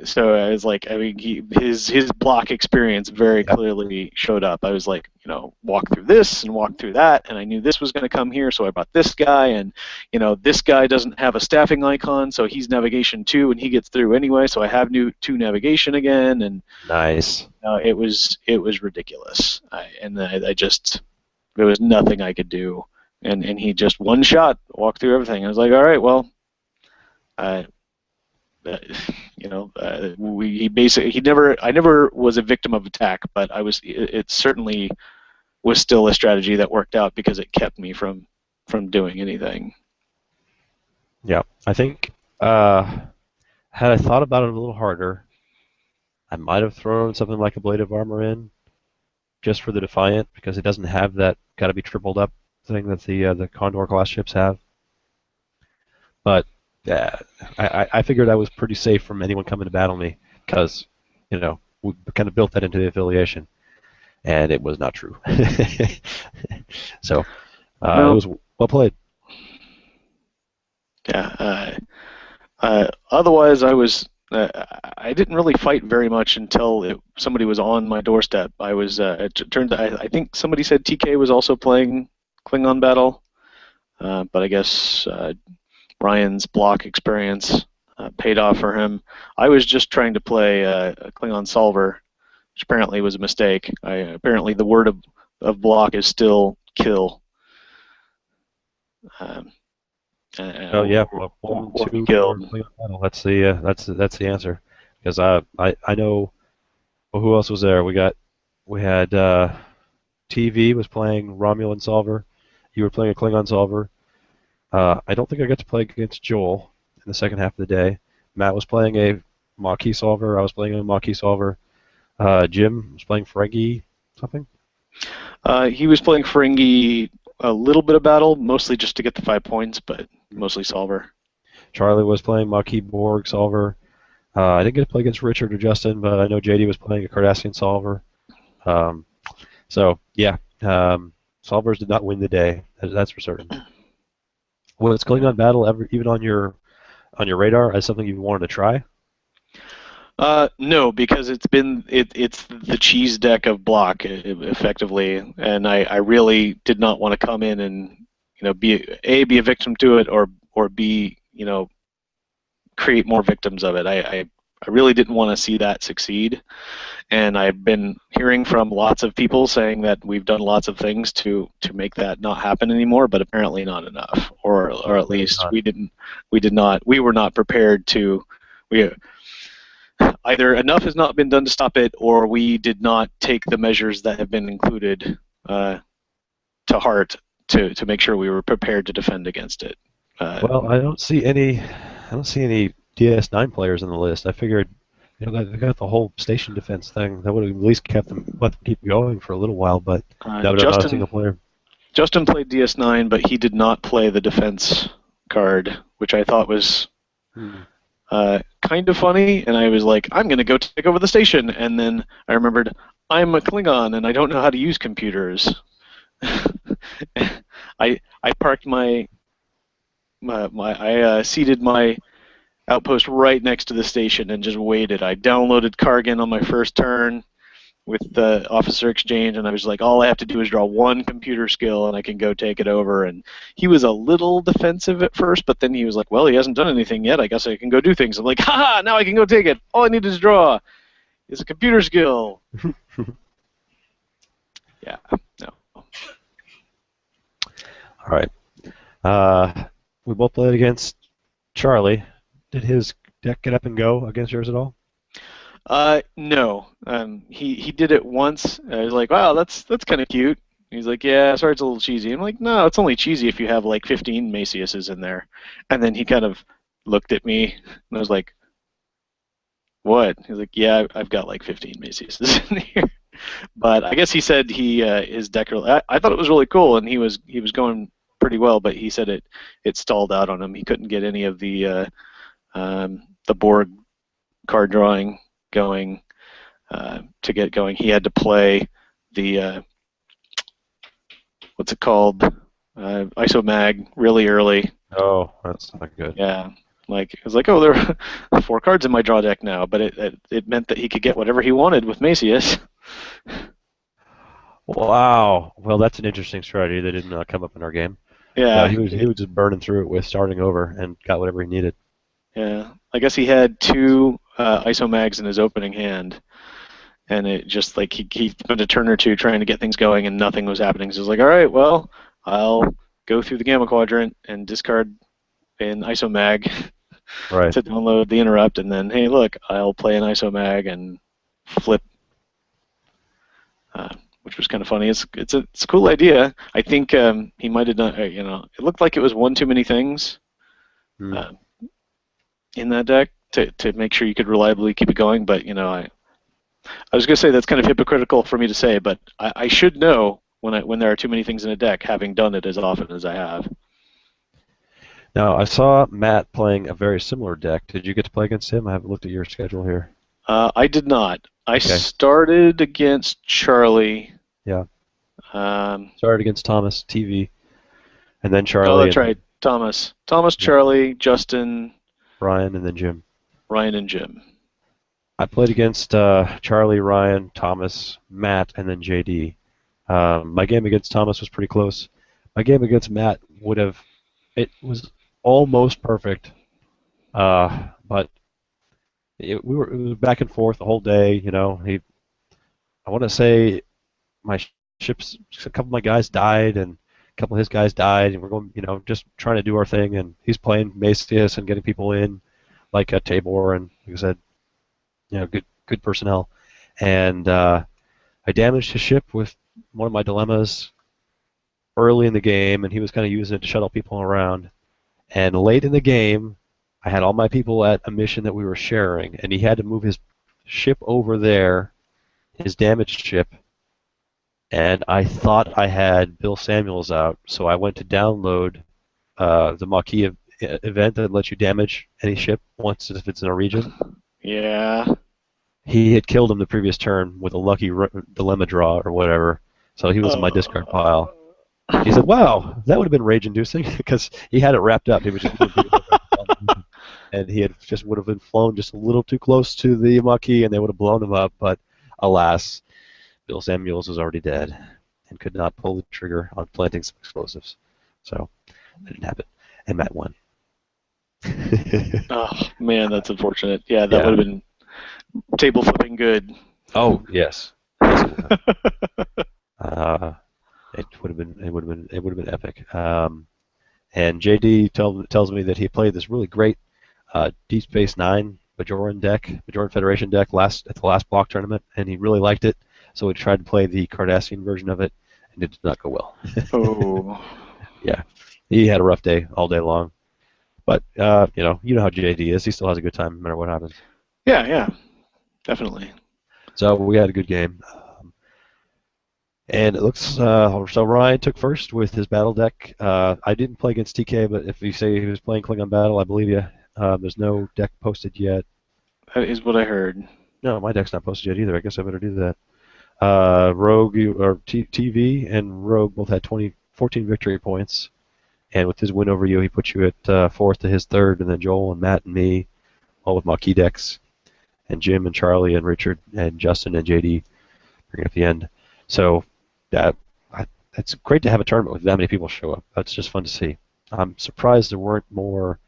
So I was like, his block experience very clearly showed up. I was like, walk through this and walk through that, and I knew this was going to come here, so I brought this guy, and this guy doesn't have a staffing icon, so he's navigation 2, and he gets through anyway, so I have 2 navigation again, and nice. It was ridiculous, there was nothing I could do, and he just one shot walked through everything. I was like, all right, well. I never was a victim of attack, but it certainly was still a strategy that worked out because it kept me from doing anything. Yeah, I think had I thought about it a little harder, I might have thrown something like a Blade of Armor in, just for the Defiant, because it doesn't have that got to be tripled up thing that the Condor class ships have. But I figured I was pretty safe from anyone coming to battle me because, we kind of built that into the affiliation, and it was not true. So it was well played. Yeah. Otherwise, I didn't really fight very much until somebody was on my doorstep. I think somebody said TK was also playing Klingon Battle, but I guess Ryan's block experience paid off for him. I was just trying to play a Klingon Solver, which apparently was a mistake. Apparently the word of block is still kill. Oh yeah, 1, 2 killed. That's the answer. Because I know. Well, who else was there? We had TV was playing Romulan Solver. You were playing a Klingon Solver. I don't think I got to play against Joel in the second half of the day. Matt was playing a Maquis Solver. I was playing a Maquis Solver. Jim was playing Ferengi something. He was playing Ferengi a little bit of battle, mostly just to get the 5 points, but mostly Solver. Charlie was playing Maquis Borg Solver. I didn't get to play against Richard or Justin, but I know JD was playing a Cardassian Solver. So yeah, Solvers did not win the day. That's for certain. Was Klingon Battle ever even on your radar as something you wanted to try? No, because it's the cheese deck of block effectively, and I really did not want to come in and be a victim to it, or b create more victims of it. I really didn't want to see that succeed, and I've been hearing from lots of people saying that we've done lots of things to make that not happen anymore, but apparently not enough, or at least we were not prepared to. Either enough has not been done to stop it, or we did not take the measures that have been included to heart to make sure we were prepared to defend against it. Well, I don't see any DS9 players on the list. I figured, they got the whole station defense thing. That would have at least let them keep going for a little while. But not a single player. Justin played DS9, but he did not play the defense card, which I thought was kind of funny. And I was like, I'm going to go take over the station. And then I remembered, I'm a Klingon, and I don't know how to use computers. I parked I seated my outpost right next to the station and just waited. I downloaded Kargan on my first turn with the officer exchange, and I was like, all I have to do is draw one computer skill and I can go take it over. And he was a little defensive at first, but then he was like, well, he hasn't done anything yet. I guess I can go do things. I'm like, haha, now I can go take it. All I need to draw is a computer skill. Yeah, no. All right. We both played against Charlie. Did his deck get up and go against yours at all? No. He did it once. I was like, wow, that's kind of cute. He's like, yeah, sorry, it's a little cheesy. I'm like, no, it's only cheesy if you have like 15 Maciuses in there. And then he kind of looked at me and I was like, "What?" He's like, "Yeah, I've got like 15 Macy's in here." But I guess he said his deck. I thought it was really cool, and he was going pretty well, but he said it stalled out on him. He couldn't get any of the board card drawing going to get going. He had to play the what's it called, ISO-mag really early. Oh, that's not good. Yeah, like it was like, oh, there are 4 cards in my draw deck now, but it meant that he could get whatever he wanted with Macius. Wow. Well, that's an interesting strategy that didn't come up in our game. Yeah, He was just burning through it with starting over and got whatever he needed. yeah. I guess he had 2 ISO-mags in his opening hand, and it just like he spent a turn or two trying to get things going, and nothing was happening. So he was like, all right, well, I'll go through the Gamma Quadrant and discard an ISO-mag Right. to download the interrupt, and then, hey, look, I'll play an ISO-mag and flip, which was kind of funny. It's a cool idea. I think he might have done. It looked like it was one too many things in that deck to make sure you could reliably keep it going. But I was gonna say that's kind of hypocritical for me to say, but I should know when there are too many things in a deck, having done it as often as I have. Now, I saw Matt playing a very similar deck. Did you get to play against him? I haven't looked at your schedule here. I did not. I Okay. started against Charlie. Yeah. Um, Started against Thomas, TV, and then Charlie. oh, that's right. Thomas, Yeah. Charlie, Justin, Ryan, and then Jim. Ryan, and Jim. I played against Charlie, Ryan, Thomas, Matt, and then JD. My game against Thomas was pretty close. My game against Matt it was almost perfect, but it was back and forth the whole day. I want to say my ships, a couple of my guys died, and a couple of his guys died, and we're going, just trying to do our thing, and he's playing Macius and getting people in, like Tabor, and like I said, good personnel, and I damaged his ship with one of my dilemmas early in the game, and he was kind of using it to shuttle people around. And late in the game, I had all my people at a mission that we were sharing, and he had to move his ship over there, his damaged ship, and I thought I had Bill Samuels out, so I went to download the Maquis event that lets you damage any ship once if it's in a region. Yeah. He had killed him the previous turn with a lucky dilemma draw or whatever, so he was in my discard pile. He said, "Wow, that would have been rage-inducing," because he had it wrapped up. He was just and he would have been flown just a little too close to the Maquis, and they would have blown him up. But alas, Bill Samuels was already dead and could not pull the trigger on planting some explosives. So that didn't happen, and Matt won. Oh man, that's unfortunate. Yeah, that would have been table flipping good. Oh yes. It would have been epic. And JD tells me that he played this really great Deep Space Nine Bajoran Federation deck at the last block tournament, and he really liked it. So he tried to play the Cardassian version of it, and it did not go well. Oh. Yeah, he had a rough day all day long. But you know how JD is. He still has a good time no matter what happens. Yeah, definitely. So we had a good game. And it looks so Ryan took first with his battle deck. I didn't play against TK, but if you say he was playing Klingon Battle, I believe you. There's no deck posted yet. That is what I heard. No, my deck's not posted yet either. I guess I better do that. Rogue or TV and Rogue both had 14 victory points, and with his win over you, he put you at fourth to his third, and then Joel and Matt and me, all with Maquis decks, and Jim and Charlie and Richard and Justin and JD bring up the end. So. It's great to have a tournament with that many people show up. That's just fun to see. I'm surprised there weren't more.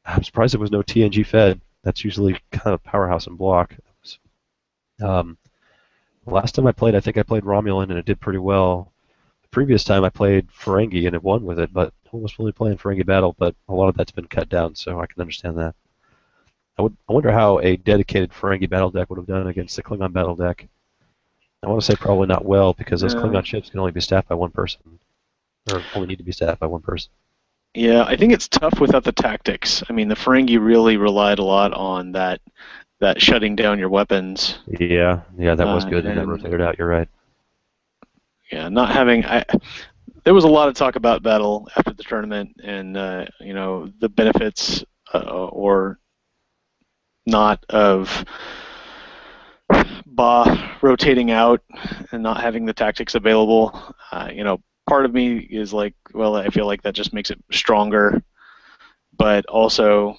I'm surprised there was no TNG Fed. That's usually kind of powerhouse and block. Last time I played, I think I played Romulan and it did pretty well. The previous time I played Ferengi and it won with it, but I was really playing Ferengi Battle, but a lot of that's been cut down, so I can understand that. I wonder how a dedicated Ferengi Battle deck would have done against the Klingon Battle deck. I want to say probably not well because those Klingon ships can only be staffed by one person, or only need to be staffed by one person. Yeah, I think it's tough without the tactics. I mean, the Ferengi really relied a lot on that shutting down your weapons. Yeah, yeah, that was good, and that And rotated out. You're right. yeah, not having there was a lot of talk about battle after the tournament, and the benefits or not of Ba rotating out and not having the tactics available. Part of me is like, well, I feel like that just makes it stronger, but also,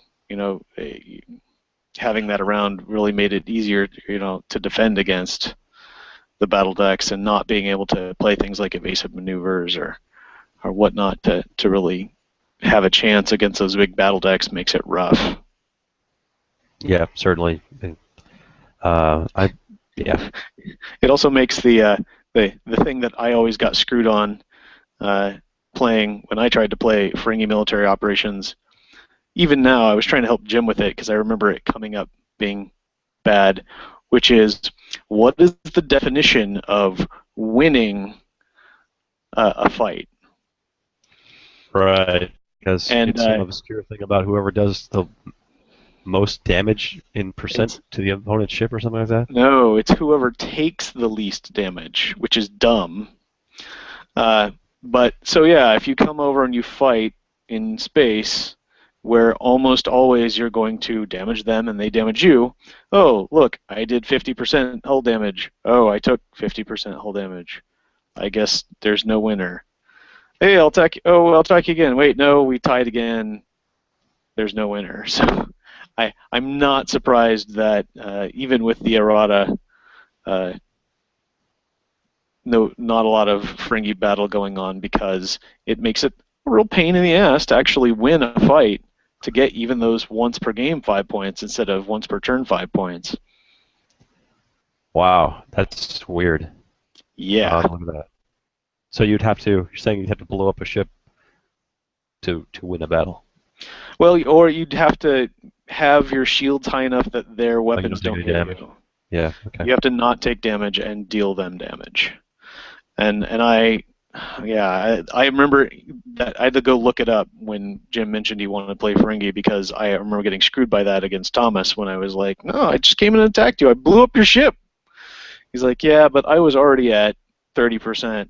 having that around really made it easier, to defend against the battle decks and not being able to play things like evasive maneuvers or whatnot to really have a chance against those big battle decks makes it rough. Yeah, certainly. I yeah. It also makes the thing that I always got screwed on playing when I tried to play Ferengi military operations. Even now, I was trying to help Jim with it because I remember it coming up being bad, which is, what is the definition of winning a fight? Right, because And it's some obscure thing about whoever does the most damage in percent it's to the opponent's ship or something like that. no, it's whoever takes the least damage, which is dumb. But so yeah, if you come over and you fight in space, where almost always you're going to damage them and they damage you. Oh, look, I did 50% hull damage. Oh, I took 50% hull damage. I guess there's no winner. Hey, I'll attack. Oh, I'll attack you again. Wait, no, we tied again. There's no winner. So I'm not surprised that even with the errata, uh, no, not a lot of Ferengi battle going on, because it makes it a real pain in the ass to actually win a fight to get even those once per game 5 points instead of once per turn 5 points. Wow, that's weird. Yeah. Look at that. So you're saying you'd have to blow up a ship to win a battle. Well, or you'd have to have your shields high enough that their weapons don't hit damage. you. Yeah, okay. You have to not take damage and deal them damage. And I remember that I had to go look it up when Jim mentioned he wanted to play Ferengi, because I remember getting screwed by that against Thomas when I was like, no, I just came in and attacked you. I blew up your ship. He's like, yeah, but I was already at 30%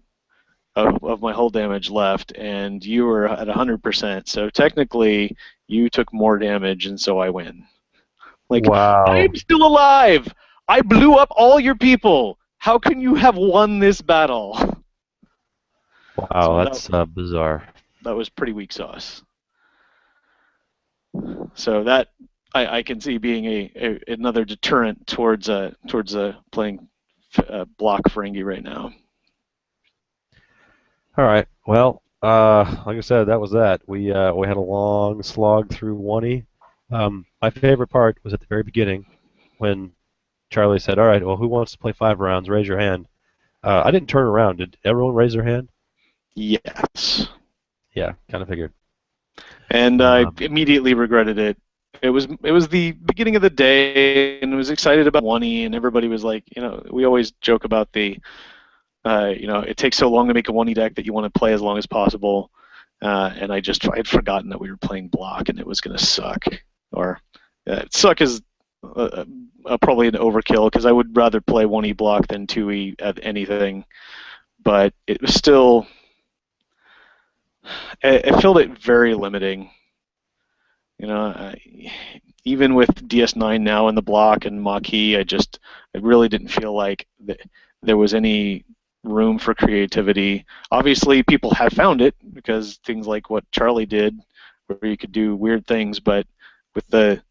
of my hull damage left, and you were at 100%. So technically, you took more damage, and so I win. Like, wow. I'm still alive. I blew up all your people. How can you have won this battle? Wow, So that's bizarre. that was pretty weak sauce. So that I can see being another deterrent towards playing block Ferengi right now. All right. Well, like I said, that was that. We had a long slog through 1E. My favorite part was at the very beginning when Charlie said, "All right, well, who wants to play 5 rounds? Raise your hand." I didn't turn around. Did everyone raise their hand? Yes. Yeah, kind of figured. And I immediately regretted it. It was the beginning of the day, and I was excited about 1E, and everybody was like, we always joke about the, it takes so long to make a 1E deck that you want to play as long as possible. And I'd forgotten that we were playing block, and it was going to suck. Or suck is probably an overkill, because I would rather play 1E block than 2E at anything. But it was still, it felt it very limiting. Even with DS9 now in the block and Maquis, I really didn't feel like there was any room for creativity. Obviously, people have found it, because things like what Charlie did, where you could do weird things, but with the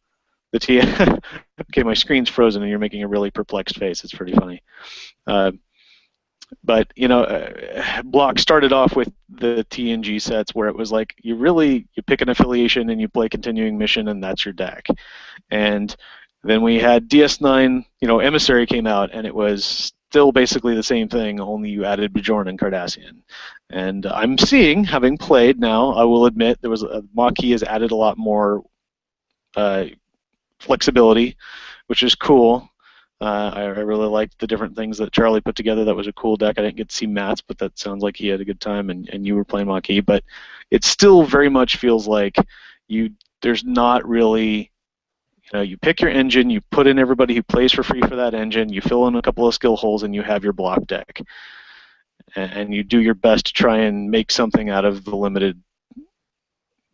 T. Okay, my screen's frozen, and you're making a really perplexed face. It's pretty funny. But block started off with the TNG sets, where it was like you pick an affiliation and you play continuing mission, and that's your deck. And then we had DS9, Emissary came out, and it was still basically the same thing, only you added Bjorn and Cardassian. And I'm seeing, having played now, I will admit there was Maquis has added a lot more flexibility, which is cool. I really liked the different things that Charlie put together. That was a cool deck. I didn't get to see Matt's, but that sounds like he had a good time, and you were playing Maquis. But it still very much feels like there's not really, you pick your engine, you put in everybody who plays for free for that engine, you fill in a couple of skill holes, and you have your block deck. And you do your best to try and make something out of the limited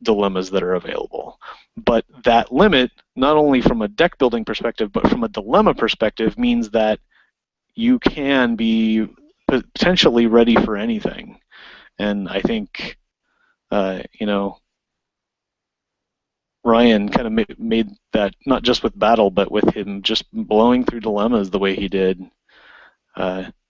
dilemmas that are available. But that limit, not only from a deck building perspective, but from a dilemma perspective, means that you can be potentially ready for anything. And I think, Ryan kind of made that, not just with Battle, but with him just blowing through dilemmas the way he did.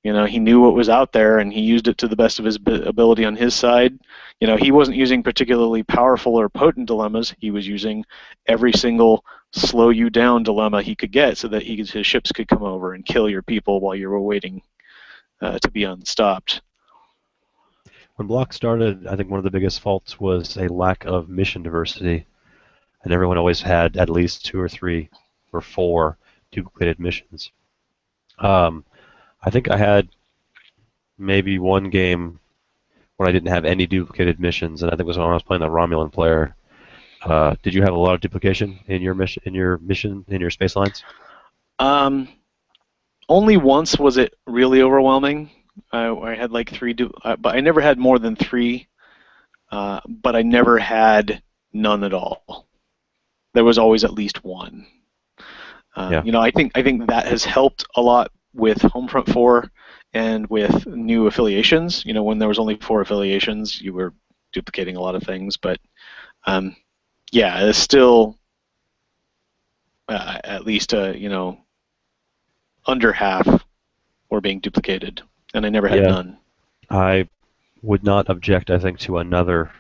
He knew what was out there, and he used it to the best of his ability on his side. He wasn't using particularly powerful or potent dilemmas. He was using every single slow you down dilemma he could get so that his ships could come over and kill your people while you were waiting to be unstopped. When Block started, I think one of the biggest faults was a lack of mission diversity, and everyone always had at least 2 or 3 or 4 duplicated missions. I think I had maybe one game when I didn't have any duplicated missions, and I think it was when I was playing the Romulan player. Did you have a lot of duplication in your mission, in your space lines? Only once was it really overwhelming. I had like 3, but I never had more than 3. But I never had none at all. There was always at least one. Yeah. I think that has helped a lot with Homefront 4 and with new affiliations. When there was only 4 affiliations, you were duplicating a lot of things. But yeah, it's still at least under half were being duplicated, and I never had none. I would not object, I think, to another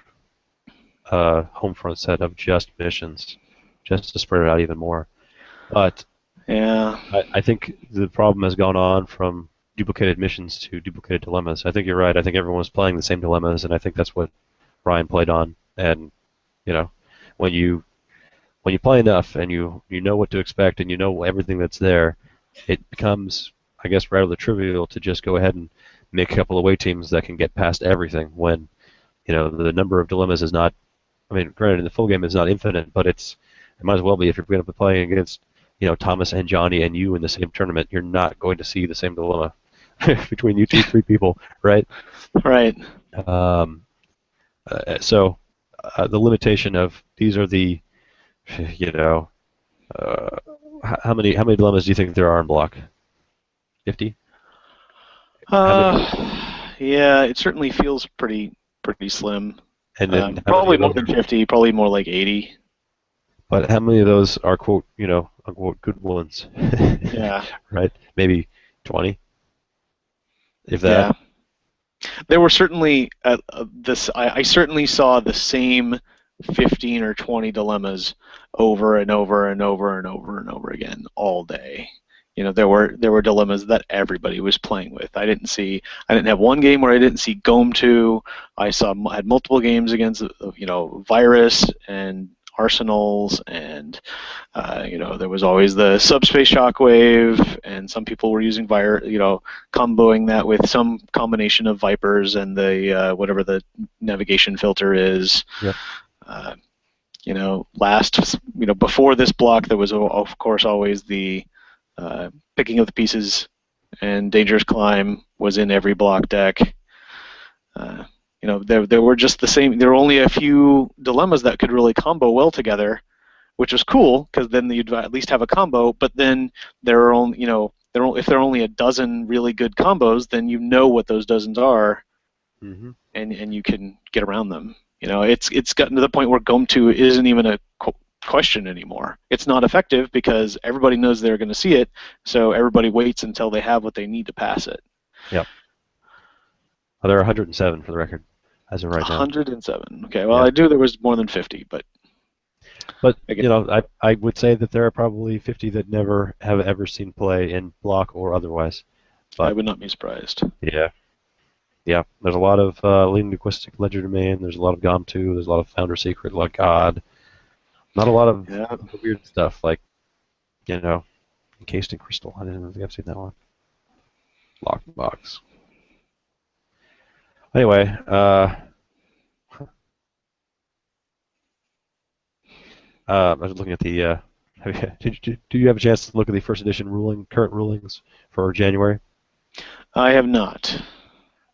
Homefront set of just missions, just to spread it out even more. But yeah, I think the problem has gone on from duplicated missions to duplicated dilemmas. I think you're right. I think everyone was playing the same dilemmas, and I think that's what Ryan played on. And when you play enough and you know what to expect and you know everything that's there, it becomes, I guess, rather trivial to just go ahead and make a couple of away teams that can get past everything. When the number of dilemmas is not. I mean, granted, the full game is not infinite, but it might as well be if you're going to be playing against Thomas and Johnny and you in the same tournament. You're not going to see the same dilemma between you 2, 3 people, right? Right. So the limitation of these are the, how many dilemmas do you think there are in Block? 50? Yeah, it certainly feels pretty slim. And then probably more than 50, probably more like 80. But how many of those are, quote, unquote, good ones? Yeah. Right? Maybe 20? If that. Yeah. There were certainly, I certainly saw the same 15 or 20 dilemmas over and over and over and over and over again all day. There were dilemmas that everybody was playing with. I didn't have one game where I didn't see GOM 2. I had multiple games against Virus and Arsenals, and there was always the Subspace Shockwave, and some people were using comboing that with some combination of Vipers and the whatever the navigation filter is. Yep. Before this block, there was of course always the picking of the pieces, and Dangerous Climb was in every block deck. There were just the same. There were only a few dilemmas that could really combo well together, which was cool because then you'd at least have a combo. But then there are only, if there are only a dozen really good combos, then you know what those dozens are, mm-hmm. and you can get around them. It's gotten to the point where GOM 2 isn't even a question anymore. It's not effective because everybody knows they're going to see it, so everybody waits until they have what they need to pass it. Yep. Well, there are 107 for the record, as of right now. 107. Okay. Well, yeah. I knew there was more than 50, but I would say that there are probably 50 that never have ever seen play in Block or otherwise. But, I would not be surprised. Yeah. Yeah. There's a lot of Linguistic Ledger Domain. There's a lot of GOM 2. There's a lot of Founder Secret, like God. Not a lot of weird stuff like, Encased in crystal. I didn't think I've seen that one. Lockbox. Anyway, I was looking at the. Do you have a chance to look at the first edition current rulings for January? I have not.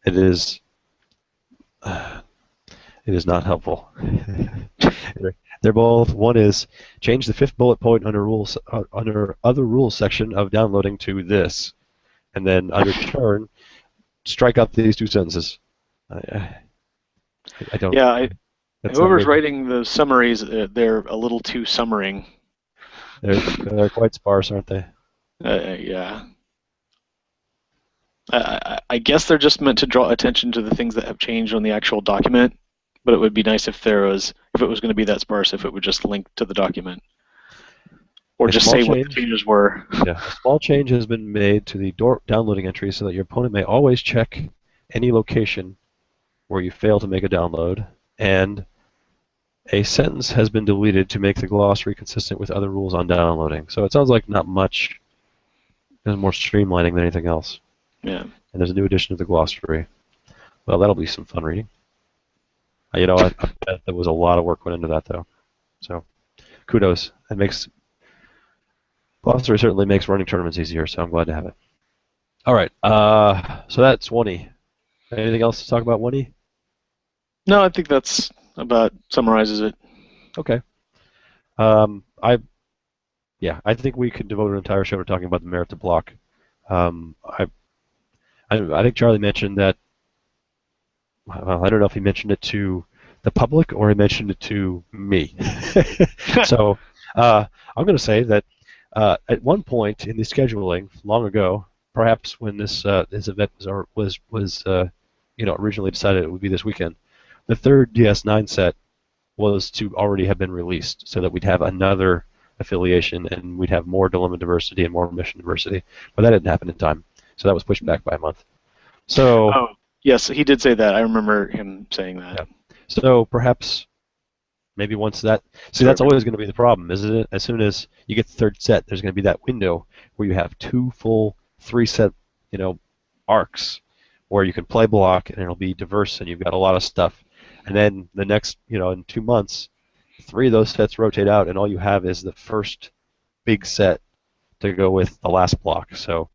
It is. It is not helpful. They're both. One is change the fifth bullet point under other rules section of downloading to this, and then under turn, strike out these two sentences. I don't. Yeah, whoever's writing the summaries, they're a little too summering. They're quite sparse, aren't they? Yeah. I guess they're just meant to draw attention to the things that have changed on the actual document, but it would be nice if it was going to be that sparse, if it would just link to the document. Or just say what the changes were. Yeah, a small change has been made to the downloading entry so that your opponent may always check any location where you fail to make a download, and a sentence has been deleted to make the glossary consistent with other rules on downloading. So it sounds like not much. There's more streamlining than anything else. Yeah. And there's a new addition to the glossary. Well, that'll be some fun reading. I bet there was a lot of work went into that, though. So, kudos. Glossary certainly makes running tournaments easier, so I'm glad to have it. All right. So that's Wonny. Anything else to talk about Wonny? No, I think that's about summarizes it. Okay. I think we could devote an entire show to talking about the merit to block. I think Charlie mentioned that. Well, I don't know if he mentioned it to the public or he mentioned it to me. So I'm going to say that at one point in the scheduling, long ago, perhaps when this event was originally decided it would be this weekend, the third DS9 set was to already have been released, so that we'd have another affiliation and we'd have more dilemma diversity and more mission diversity. But that didn't happen in time, so that was pushed back by a month. So. Oh, yes, he did say that. I remember him saying that. Yeah. So perhaps, maybe once that. See, that's always going to be the problem, isn't it? As soon as you get the third set, there's going to be that window where you have two full 3-set, arcs, where you can play block and it'll be diverse and you've got a lot of stuff. And then the next, in 2 months, 3 of those sets rotate out, and all you have is the first big set to go with the last block. So,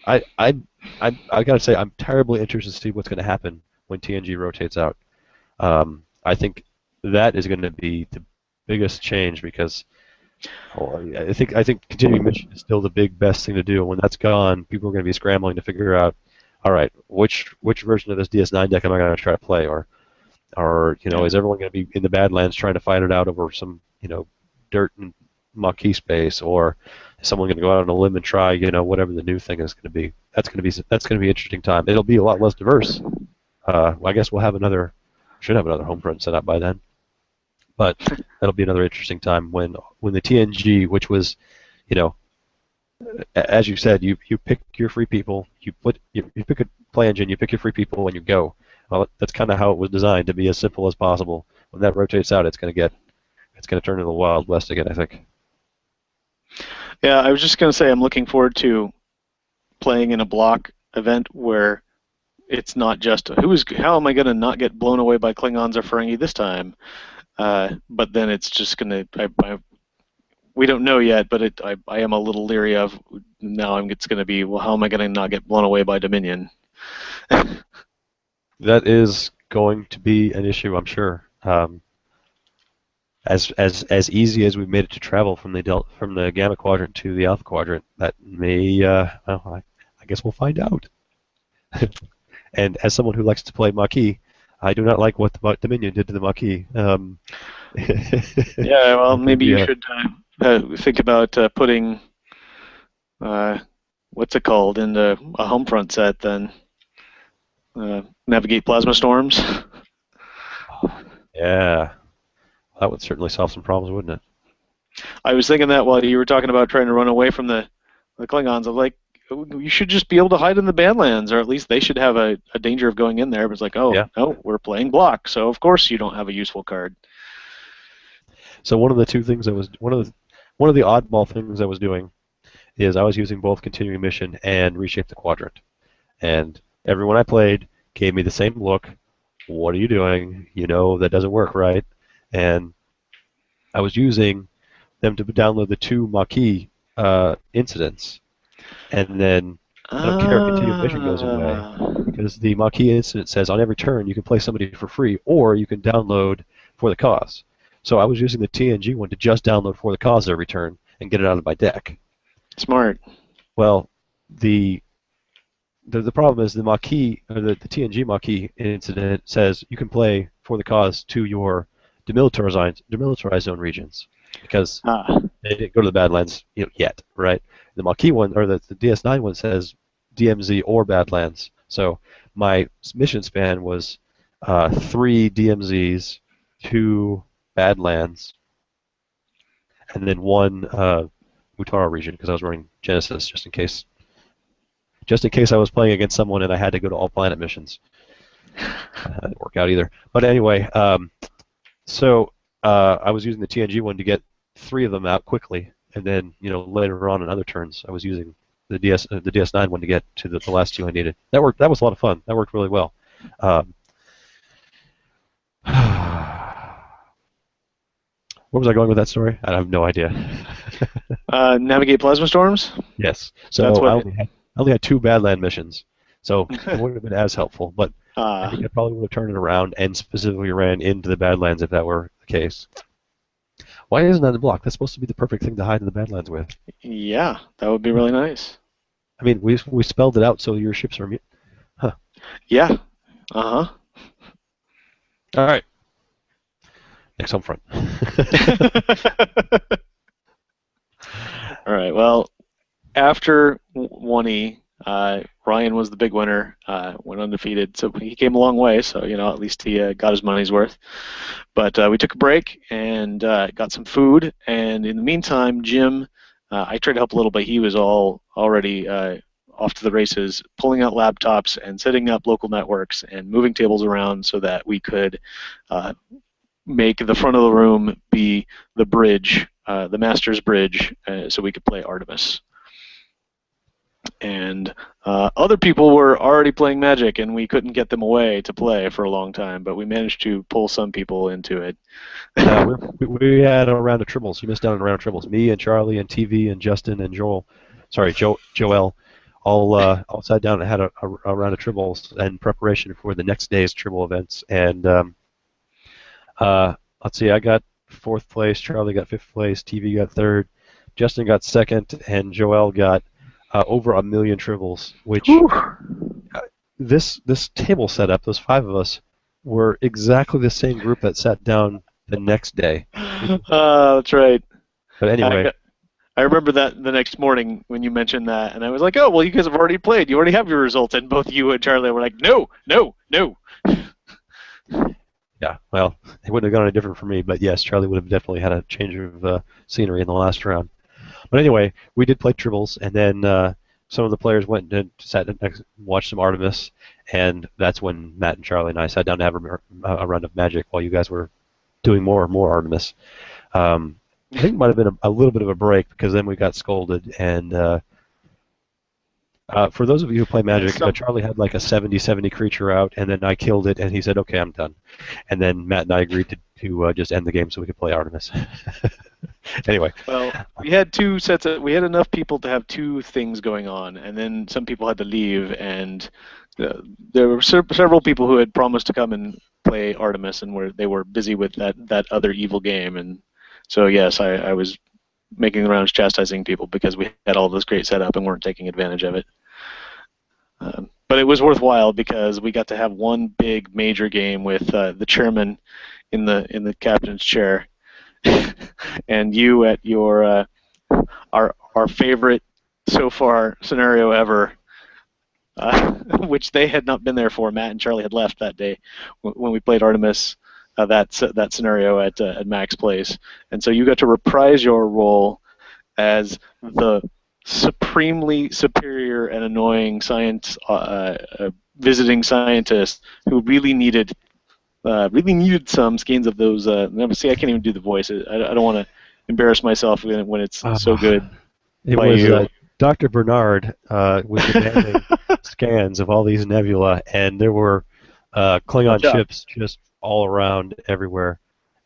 I gotta say I'm terribly interested to see what's going to happen when TNG rotates out. I think that is going to be the biggest change because I think continuing mission is still the best thing to do. And when that's gone, people are going to be scrambling to figure out, all right, which version of this DS9 deck am I going to try to play, or is everyone going to be in the Badlands trying to fight it out over some dirt and Maquis space, or is someone going to go out on a limb and try whatever the new thing is going to be? That's going to be an interesting time. It'll be a lot less diverse. I guess we'll should have another Homefront set up by then. But that'll be another interesting time when the TNG, which was, as you said, you pick your free people, you pick a play engine, you pick your free people, and you go. Well, that's kind of how it was designed, to be as simple as possible. When that rotates out, it's going to turn into the Wild West again, I think. Yeah, I was just going to say I'm looking forward to playing in a block event where it's not just how am I going to not get blown away by Klingons or Ferengi this time, but then it's just going to we don't know yet, but I am a little leery of now. It's going to be, well, how am I going to not get blown away by Dominion? That is going to be an issue, I'm sure. As easy as we've made it to travel from the Gamma Quadrant to the Alpha Quadrant, that may I guess we'll find out. And as someone who likes to play Maquis, I do not like what the Dominion did to the Maquis. Yeah, well, maybe you should think about putting what's it called into a Homefront set then. Navigate Plasma Storms. Yeah, that would certainly solve some problems, wouldn't it? I was thinking that while you were talking about trying to run away from the Klingons. I'm like, you should just be able to hide in the Badlands, or at least they should have a danger of going in there. But it's like, no, we're playing block, so of course you don't have a useful card. So one of the oddball things I was doing is I was using both Continuing Mission and Reshape the Quadrant. And everyone I played gave me the same look. What are you doing? You know that doesn't work, right? And I was using them to download the two Maquis incidents, and then I don't care if Continuing Mission goes away, because the Maquis incident says on every turn you can play somebody for free, or you can download For the Cause. So I was using the TNG one to just download For the Cause every turn and get it out of my deck. Smart. Well, the problem is the Maquis, or the TNG Maquis incident says you can play For the Cause to your demilitarized zone regions, because they didn't go to the Badlands yet, right? The Maquis one, or the DS9 one, says DMZ or Badlands. So my mission span was 3 DMZs, 2 Badlands, and then 1 Mutara region, because I was running Genesis just in case. Just in case I was playing against someone and I had to go to all planet missions. That didn't work out either. But anyway, so I was using the TNG one to get 3 of them out quickly, and then later on in other turns I was using the DS9 one to get to the last 2 I needed. That worked. That was a lot of fun. That worked really well. Where was I going with that story? I have no idea. Navigate plasma storms? Yes. So I only had 2 Badland missions, so it wouldn't have been as helpful. But I think I probably would have turned it around and specifically ran into the Badlands if that were the case. Why isn't that in the block? That's supposed to be the perfect thing to hide in the Badlands with. Yeah, that would be really nice. I mean, we spelled it out so your ships are immune. Huh. Yeah. Uh-huh. All right. Next home front. All right. Well, after 1E, Ryan was the big winner, went undefeated, so he came a long way, so at least he got his money's worth. But we took a break and got some food, and in the meantime, Jim, I tried to help a little, but he was already off to the races, pulling out laptops and setting up local networks and moving tables around so that we could make the front of the room be the bridge, the Master's Bridge, so we could play Artemis. And other people were already playing Magic, and we couldn't get them away to play for a long time, but we managed to pull some people into it. We had a round of triples. You missed out on a round of triples. Me and Charlie and TV and Justin and Joel, Joel, all sat down and had a round of triples in preparation for the next day's triple events. And let's see, I got 4th place, Charlie got 5th place, TV got 3rd, Justin got 2nd, and Joel got over 1 million triples, which this table setup, those 5 of us, were exactly the same group that sat down the next day. That's right. But anyway. I remember that the next morning when you mentioned that, and I was like, oh, well, you guys have already played. You already have your results. And both you and Charlie were like, no. Yeah, well, it wouldn't have gone any different for me, but yes, Charlie would have definitely had a change of scenery in the last round. But anyway, we did play triples, and then some of the players went and sat and watched some Artemis, and that's when Matt and Charlie and I sat down to have a round of Magic while you guys were doing more and more Artemis. I think it might have been a little bit of a break, because then we got scolded, and for those of you who play Magic, Charlie had like a 70 creature out, and then I killed it, and he said, okay, I'm done. And then Matt and I agreed to just end the game so we could play Artemis. Anyway. Well, we had 2 sets we had enough people to have 2 things going on, and then some people had to leave, and there were several people who had promised to come and play Artemis, and they were busy with that other evil game. And so, yes, I was making the rounds chastising people because we had all this great setup and weren't taking advantage of it. But it was worthwhile because we got to have one big major game with the chairman in the captain's chair, and you at your our favorite so far scenario ever, which they had not been there for. Matt and Charlie had left that day when we played Artemis. That scenario at Mac's place, and so you got to reprise your role as the supremely superior and annoying visiting scientist who really needed some skeins of those. See, I can't even do the voice. I don't want to embarrass myself when it's so good. It was Dr. Bernard was demanding scans of all these nebula, and there were Klingon Watch out. ships just all around everywhere.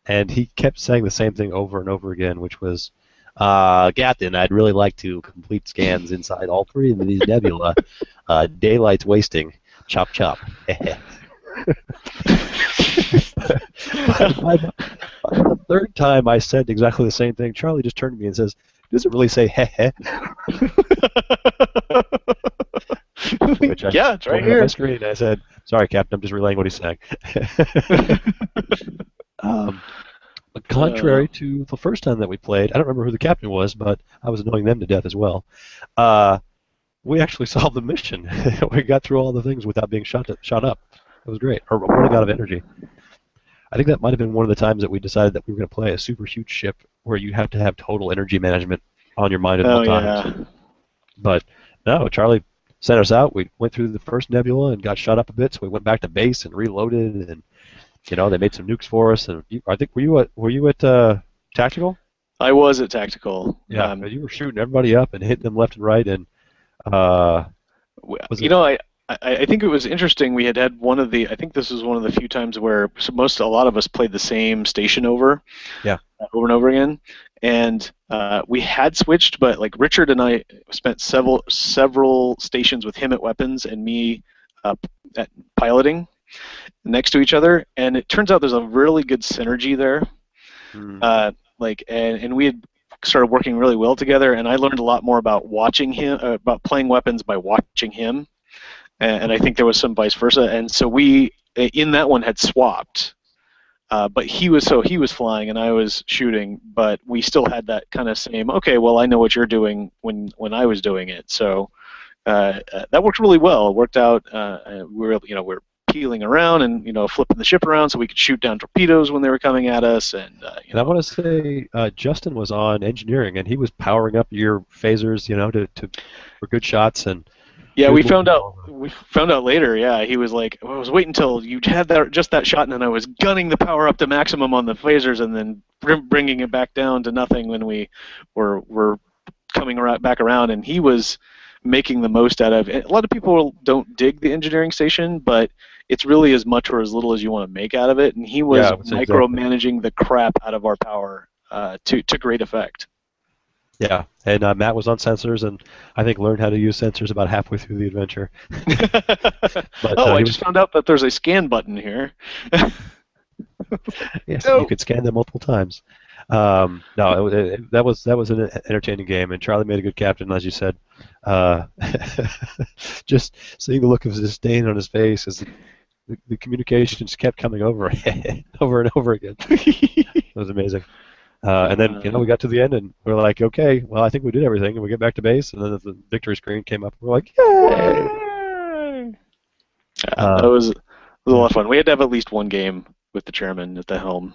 And he kept saying the same thing over and over again, which was, Captain, I'd really like to complete scans inside all three of these nebula. Daylight's wasting. Chop, chop. By the third time I said exactly the same thing, Charlie just turned to me and says, does it really say heh heh? Which I Yeah, it's right pointed at here. my screen. I said, sorry, Captain, I'm just relaying what he's saying. But contrary to the first time that we played, I don't remember who the captain was, but I was annoying them to death as well. We actually solved the mission. We got through all the things without being shot up. It was great. Or running out of energy. I think that might have been one of the times that we decided that we were going to play a super huge ship where you have to have total energy management on your mind at all times. Yeah. But no, Charlie sent us out. We went through the first nebula and got shot up a bit, so we went back to base and reloaded, and they made some nukes for us. And I think were you at Tactical? I was at Tactical. Yeah, you were shooting everybody up and hitting them left and right, and I think it was interesting. We had one of the. I think this was one of the few times where a lot of us played the same station over. Yeah. Over and over again, and we had switched, but like Richard and I spent several stations with him at weapons and me at piloting next to each other, and it turns out there's a really good synergy there. And we had started working really well together, and I learned a lot more about watching him, about playing weapons by watching him. And I think there was some vice versa, and so we in that one had swapped, but he was flying and I was shooting, but we still had that kind of same. Okay, well I know what you're doing when I was doing it, so that worked really well. It worked out. We're peeling around and flipping the ship around so we could shoot down torpedoes when they were coming at us, and I want to say Justin was on engineering and he was powering up your phasers, for good shots and. Yeah, we found out later. Yeah, he was like, I was waiting until you had that shot, and then I was gunning the power up to maximum on the phasers, and then bringing it back down to nothing when we were coming back around. And he was making the most out of it. A lot of people don't dig the engineering station, but it's really as much or as little as you want to make out of it. And he was micromanaging the crap out of our power to great effect. Yeah, and Matt was on sensors, and I think learned how to use sensors about halfway through the adventure. But, I just found out that there's a scan button here. Yes, you could scan them multiple times. No, that was an entertaining game, and Charlie made a good captain, as you said. Just seeing the look of disdain on his face as the communications kept coming over and over again. It was amazing. And then we got to the end and we're like, okay, well I think we did everything, and we get back to base, and then the victory screen came up. And we're like, yay! That was a lot of fun. We had to have at least one game with the chairman at the helm,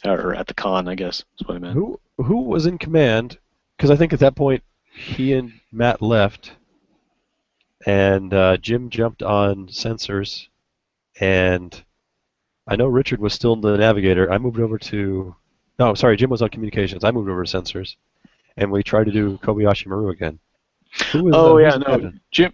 or at the con, I guess is what I meant. Who was in command? Because I think at that point he and Matt left, and Jim jumped on sensors, and I know Richard was still the navigator. I moved over to. No, sorry, Jim was on communications. I moved over to sensors, and we tried to do Kobayashi Maru again.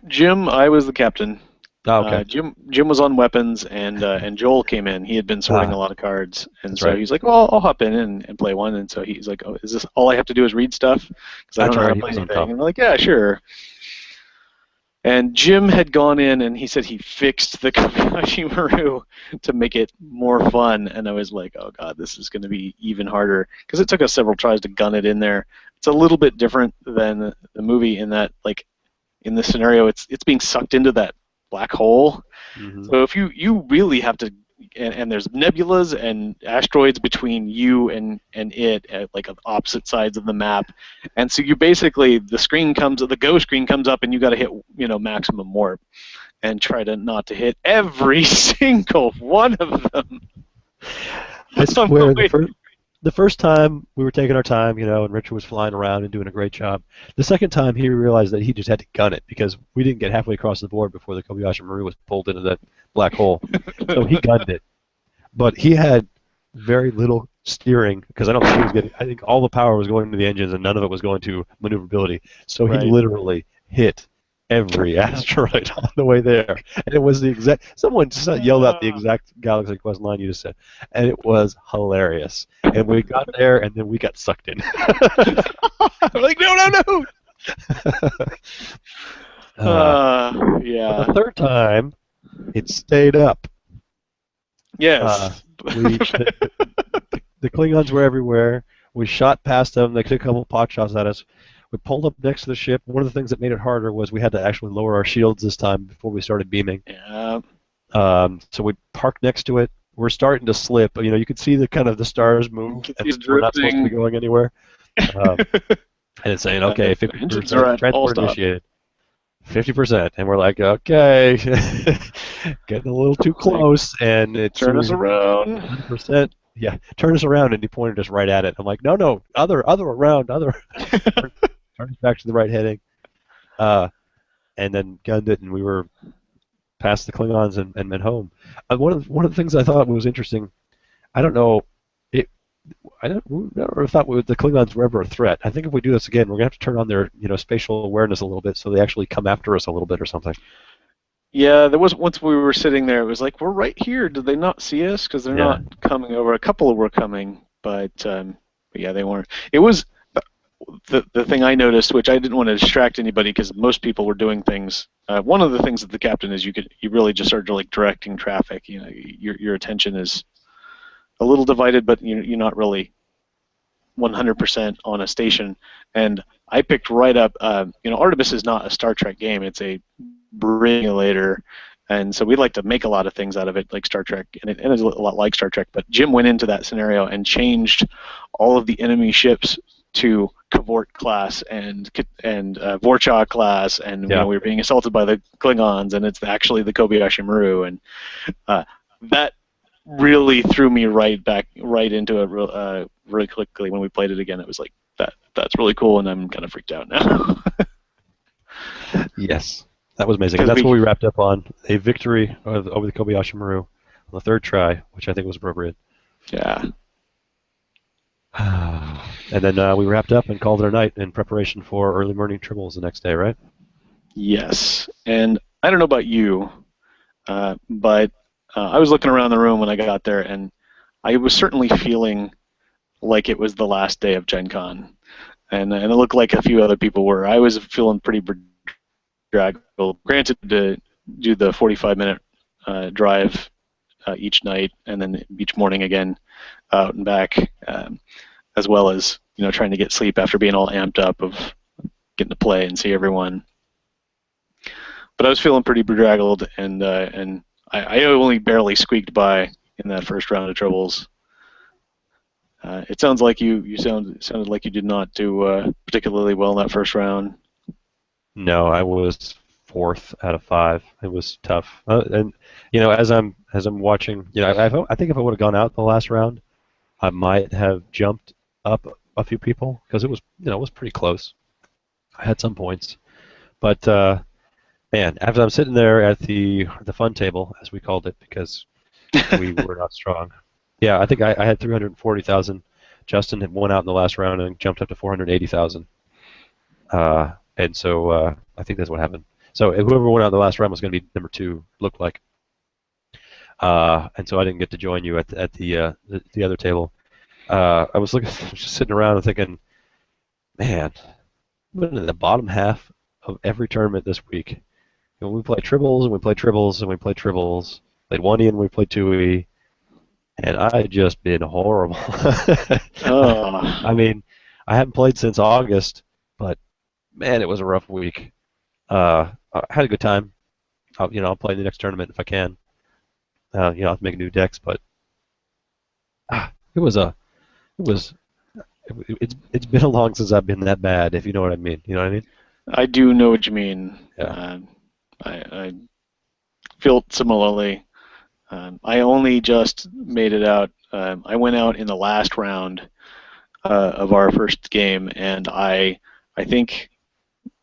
Jim, I was the captain. Oh, okay. Jim was on weapons, and Joel came in. He had been sorting a lot of cards, and so he's like, "Well, I'll hop in and play one." And so he's like, "Oh, is this all I have to do is read stuff? Because I don't know how to play anything." And I'm like, "Yeah, sure." And Jim had gone in and he said he fixed the Kobayashi Maru to make it more fun, and I was like, oh god, this is going to be even harder, because it took us several tries to gun it in there. It's a little bit different than the movie in that, like, in this scenario, it's being sucked into that black hole. Mm-hmm. So if you really have to, and there's nebulas and asteroids between you and it at like opposite sides of the map, and so you basically the go screen comes up and you got to hit maximum warp and try to not to hit every single one of them. I swear, the first time we were taking our time, and Richard was flying around and doing a great job. The second time he realized that he just had to gun it because we didn't get halfway across the board before the Kobayashi Maru was pulled into that black hole. So he gunned it. But he had very little steering because I don't think he was getting. I think all the power was going to the engines and none of it was going to maneuverability. So he Right. literally hit every asteroid on the way there, and it was the exact. Someone just yelled out the exact Galaxy Quest line you just said, and it was hilarious. And we got there, and then we got sucked in. I'm like, no, no, no. Yeah. The third time, it stayed up. Yes. The Klingons were everywhere. We shot past them. They took a couple pot shots at us. We pulled up next to the ship. One of the things that made it harder was we had to actually lower our shields this time before we started beaming. Yeah. So we parked next to it. We're starting to slip. You know, you could see the kind of the stars move, and we're not supposed to be going anywhere. And it's saying, okay, 50% transport initiated. 50%, and we're like, okay, getting a little too close, and it turn us around. 100%. Yeah, turn us around, and he pointed us right at it. I'm like, no, other around, other. Turn us back to the right heading, and then gunned it, and we were past the Klingons and went home. One of the things I thought was interesting, I don't know, I never thought the Klingons were ever a threat. I think if we do this again, we're gonna have to turn on their spatial awareness a little bit, so they actually come after us a little bit or something. Yeah, there was once we were sitting there. It was like, we're right here. Did they not see us? Because they're not coming over. A couple were coming, but yeah, they weren't. It was the thing I noticed, which I didn't want to distract anybody because most people were doing things. One of the things that the captain is, you really just start like directing traffic. You know, your attention is a little divided, but you're not really 100% on a station. And I picked right up. Artemis is not a Star Trek game; it's a simulator, and so we like to make a lot of things out of it, like Star Trek, and it is a lot like Star Trek. But Jim went into that scenario and changed all of the enemy ships to Cavort class and Vorcha class, and we were being assaulted by the Klingons, and it's actually the Kobayashi Maru, and that really threw me right into it really quickly when we played it again. It was like that's really cool, and I'm kind of freaked out now. Yes, that was amazing. And that's what we wrapped up on, a victory over the Kobayashi Maru on the third try, which I think was appropriate. Yeah. And then we wrapped up and called it a night in preparation for early morning tribbles the next day, right? Yes. And I don't know about you, but I was looking around the room when I got there, and I was certainly feeling like it was the last day of Gen Con. And it looked like a few other people were. I was feeling pretty bedraggled. Granted, to do the 45-minute drive each night, and then each morning again out and back, as well as trying to get sleep after being all amped up of getting to play and see everyone. But I was feeling pretty bedraggled, and I only barely squeaked by in that first round of tribbles. It sounds like you sounded like you did not do particularly well in that first round. No, I was 4th out of 5. It was tough, and as I'm watching, I think if I would have gone out the last round, I might have jumped up a few people because it was it was pretty close. I had some points, but man, after I'm sitting there at the fun table, as we called it, because we were not strong. Yeah, I think I had 340,000. Justin had won out in the last round and jumped up to 480,000. And so I think that's what happened. So whoever went out in the last round was going to be number 2, looked like. And so I didn't get to join you at the other table. I was just sitting around and thinking, man, I'm in the bottom half of every tournament this week. We play tribbles and we play tribbles and we play tribbles. Played 1E and we played 2E. And I just been horrible. I mean, I haven't played since August, but man, it was a rough week. I had a good time. I'll play the next tournament if I can. I'll have to make new decks, but it's been a long since I've been that bad, if you know what I mean. You know what I mean? I do know what you mean. Yeah. I feel similarly. I only just made it out. I went out in the last round of our first game, and I think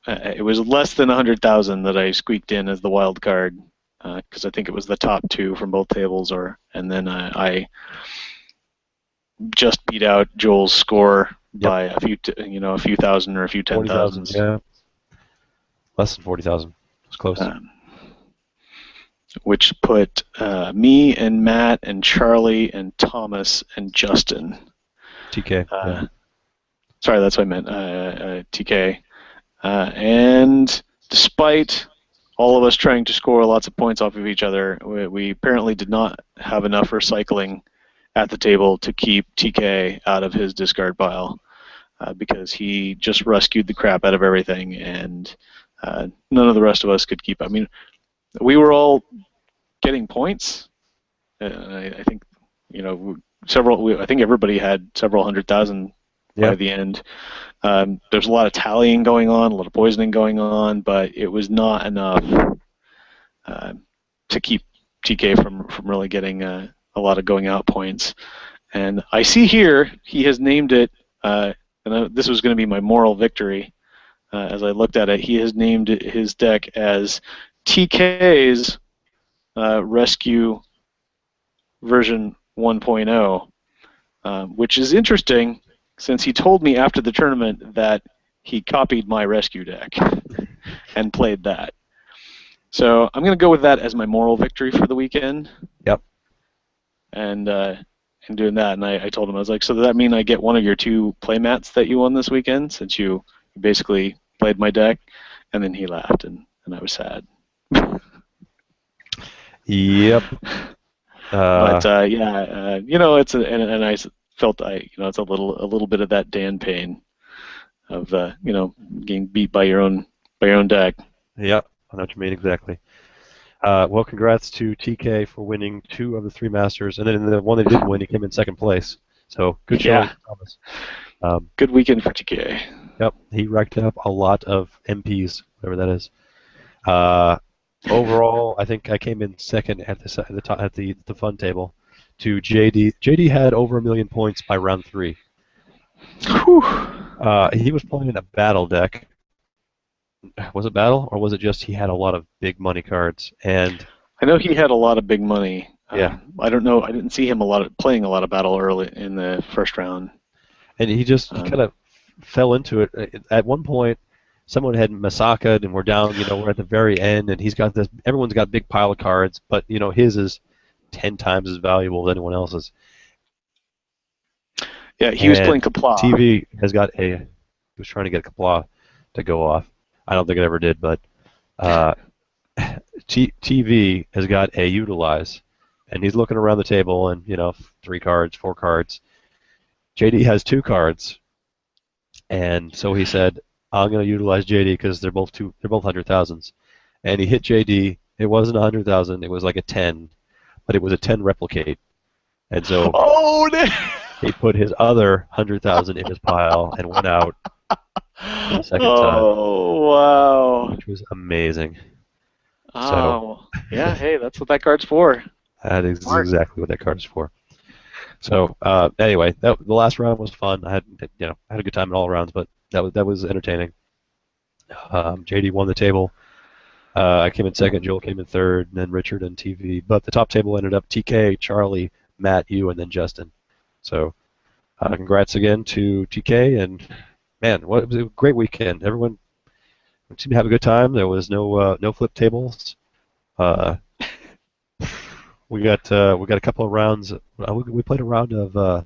it was less than 100,000 that I squeaked in as the wild card, because I think it was the top 2 from both tables, and then just beat out Joel's score Yep. by a few thousand or a few 40,000, 10,000s. yeah. Less than 40,000. It was close. Which put me and Matt and Charlie and Thomas and Justin. TK. Yeah. Sorry, that's what I meant. TK. And despite all of us trying to score lots of points off of each other, we apparently did not have enough recycling at the table to keep TK out of his discard pile because he just rescued the crap out of everything, and none of the rest of us could keep. I mean, we were all getting points. I think I think everybody had several 100,000 by the end. There's a lot of tallying going on, a lot of poisoning going on, but it was not enough to keep TK from really getting a lot of going out points. And I see here he has named it, and this was going to be my moral victory. As I looked at it, he has named his deck as TK's Rescue version 1.0, which is interesting since he told me after the tournament that he copied my rescue deck and played that. So I'm going to go with that as my moral victory for the weekend. Yep. And doing that, and I told him, I was like, so does that mean I get one of your 2 playmats that you won this weekend since you basically played my deck? And then he laughed, and I was sad. Yep. But it's and I felt it's a little bit of that Dan pain of getting beat by your own deck. Yep, I know what you mean exactly. Well, congrats to TK for winning 2 of the 3 Masters, and then in the one that didn't win, he came in 2nd place. So good showing, Thomas. Good weekend for TK. Yep, he racked up a lot of MPs, whatever that is. Overall, I think I came in 2nd at the fun table to JD. JD had over 1 million points by round 3. Whew. He was playing a battle deck. Was it battle, or was it just he had a lot of big money cards? And I know he had a lot of big money. Yeah. I don't know. I didn't see him playing a lot of battle early in the first round. And he kind of fell into it. At one point, someone had Masaka'd, and we're down. We're at the very end, and he's got this. Everyone's got a big pile of cards, but his is 10 times as valuable as anyone else's. Yeah, he was playing Qapla'. TV has got he was trying to get Qapla' to go off. I don't think it ever did, but TV has got a Utilize, and he's looking around the table, and 3 cards, 4 cards. JD has 2 cards, and so he said, "I'm going to utilize JD because they're both 100,000s." And he hit JD. It wasn't 100,000. It was like a 10, but it was a 10 replicate, and so he put his other 100,000 in his pile and went out the second time. Oh, wow. Which was amazing. Oh, yeah, hey, that's what that card's for. That is exactly what that card is for. So, anyway, the last round was fun. I had a good time in all rounds, but that was entertaining. JD won the table. I came in 2nd, Joel came in 3rd, and then Richard and TV. But the top table ended up TK, Charlie, Matt, you, and then Justin. So, congrats again to TK, and man, it was a great weekend. Everyone seemed to have a good time. There was no flip tables. We got a couple of rounds. We played a round of what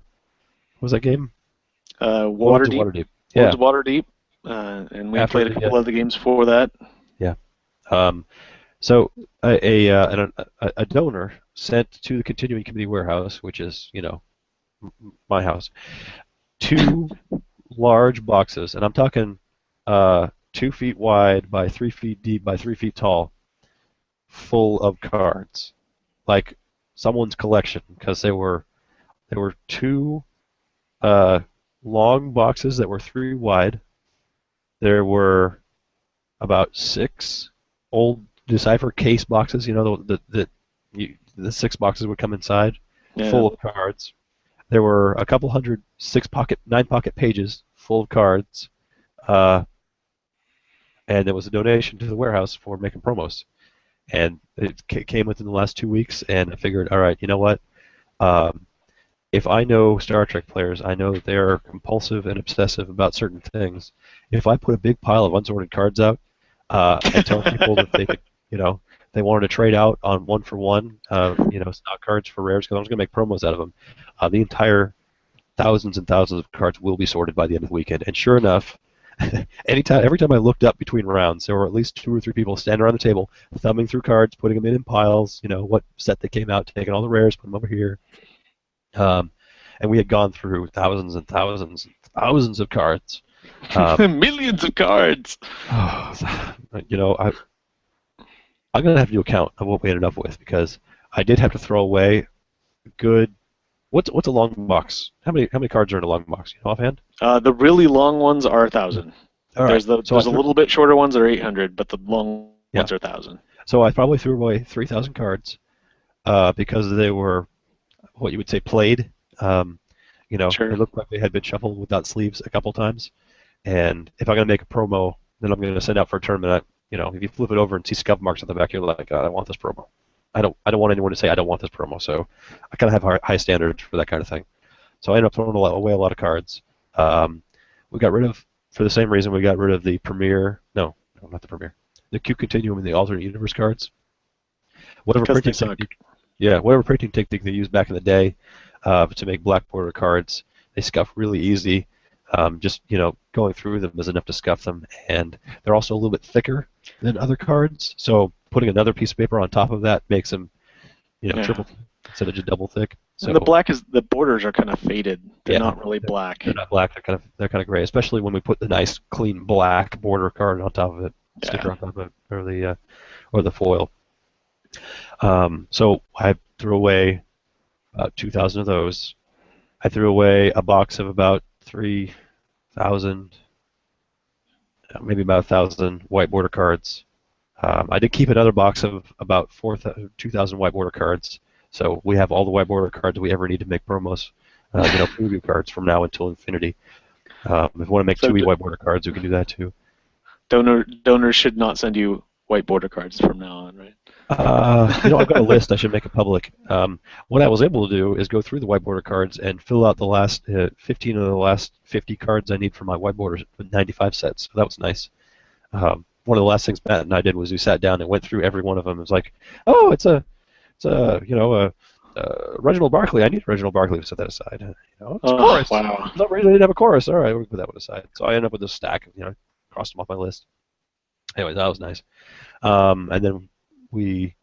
was that game? Waterdeep. Yeah. Waterdeep. And we played a couple of the games before that. Yeah. So a donor sent to the Continuing Committee warehouse, which is my house, 2 large boxes, and I'm talking 2 feet wide by 3 feet deep by 3 feet tall, full of cards, like someone's collection, because there were 2 long boxes that were 3 wide. There were about 6 old Decipher case boxes. The 6 boxes would come inside, full of cards. There were a couple hundred 9-pocket pages full of cards, and there was a donation to the warehouse for making promos. And it came within the last 2 weeks, and I figured, all right, you know what? if I know Star Trek players, I know that they are compulsive and obsessive about certain things. If I put a big pile of unsorted cards out and tell people that they could, you know, they wanted to trade out on one for one, stock cards for rares, because I was going to make promos out of them, the entire thousands and thousands of cards will be sorted by the end of the weekend. And sure enough, every time I looked up between rounds, there were at least 2 or 3 people standing around the table, thumbing through cards, putting them in piles. What set they came out, taking all the rares, putting them over here. And we had gone through thousands and thousands and thousands of cards. Millions of cards. I'm going to have to do a count of what we ended up with, because I did have to throw away good. What's a long box? How many cards are in a long box? Offhand? The really long ones are 1,000. All there's right. there's a little bit shorter ones that are 800, but the long ones are 1,000. So I probably threw away 3,000 cards because they were what you would say played. Sure. It looked like they had been shuffled without sleeves a couple times. And if I'm going to make a promo, then I'm going to send out for a tournament. If you flip it over and see scuff marks on the back, you're like, I want this promo. I don't want anyone to say I don't want this promo. So I kind of have high standards for that kind of thing. So I ended up throwing away a lot of cards. We got rid of, for the same reason, we got rid of the Premier. No, not the Premier. The Q Continuum and the Alternate Universe cards. Whatever printing technique they used back in the day to make black border cards, they scuff really easy. Just going through them is enough to scuff them, and they're also a little bit thicker than other cards. So putting another piece of paper on top of that makes them, triple instead of just double thick. So and the borders are kind of faded. They're not really black. They're not black. They're kind of gray, especially when we put the nice clean black border card on top of it, sticker on top of it, or the foil. So I threw away about 2,000 of those. I threw away a box of about 3,000, maybe about 1,000 white border cards. I did keep another box of about 2,000 white border cards. So we have all the white border cards we ever need to make promos, preview cards from now until infinity. If we want to make 2E white border cards, we can do that too. Donors should not send you white border cards from now on, right? I've got a list. I should make it public. What I was able to do is go through the white border cards and fill out the last 15 of the last 50 cards I need for my white borders with 95 sets. So that was nice. One of the last things Matt and I did was we sat down and went through every one of them. It was like, oh, it's Reginald Barkley. I need Reginald Barkley to set that aside. It's a chorus. Wow. For some reason I didn't have a chorus. All right, we'll put that one aside. So I ended up with this stack. Crossed them off my list. Anyway, that was nice. And then we've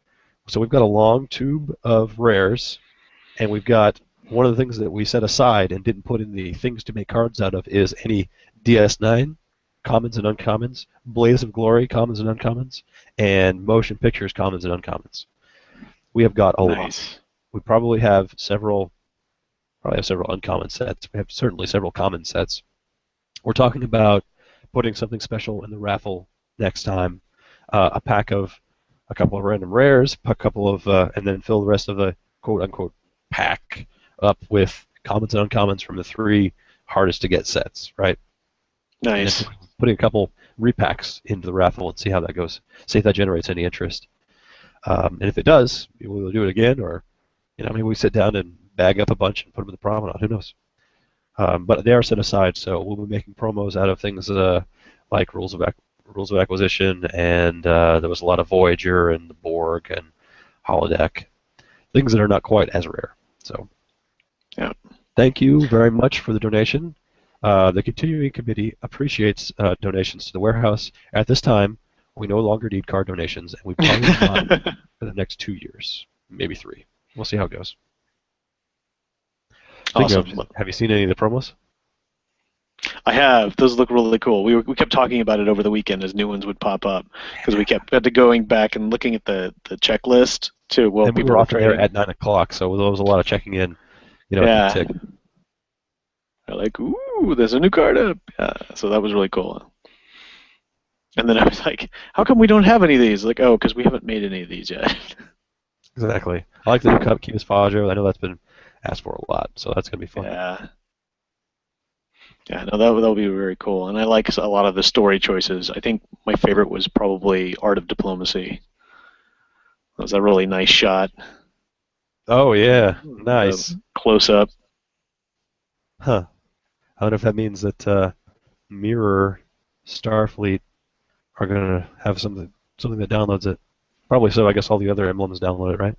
got a long tube of rares, and we've got one of the things that we set aside and didn't put in the things to make cards out of is any DS9 commons and uncommons, Blaze of Glory commons and uncommons, and Motion Pictures commons and uncommons. We have got a lot. We probably have several uncommon sets. We have certainly several common sets. We're talking about putting something special in the raffle next time, a pack of a couple of random rares, and then fill the rest of the quote-unquote pack up with commons and uncommons from the 3 hardest to get sets, right? Nice. Putting a couple repacks into the raffle and see how that goes. See if that generates any interest. And if it does, we'll do it again, or maybe we sit down and bag up a bunch and put them in the promenade. Who knows? But they are set aside, so we'll be making promos out of things like Rules of Acquisition, and there was a lot of Voyager and the Borg and Holodeck, things that are not quite as rare. So, yeah. Thank you very much for the donation. The continuing committee appreciates donations to the warehouse. At this time, we no longer need card donations, and we probably not for the next 2 years, maybe 3. We'll see how it goes. Awesome. Have you seen any of the promos? I have. Those look really cool. We kept talking about it over the weekend as new ones would pop up because we had to going back and looking at the checklist to and we were off there at 9 o'clock, so there was a lot of checking in. Yeah. They're like, ooh, there's a new card up. Yeah. So that was really cool. And then I was like, how come we don't have any of these? Like, oh, because we haven't made any of these yet. Exactly. I like the new cup, Kivas Fajo. I know that's been asked for a lot, so that's going to be fun. Yeah. Yeah, no, that'll be very cool. And I like a lot of the story choices. I think my favorite was probably Art of Diplomacy. That was a really nice shot. Oh, yeah. Nice. Close up. Huh. I wonder if that means that Mirror, Starfleet are going to have something that downloads it. Probably so. I guess all the other emblems download it, right?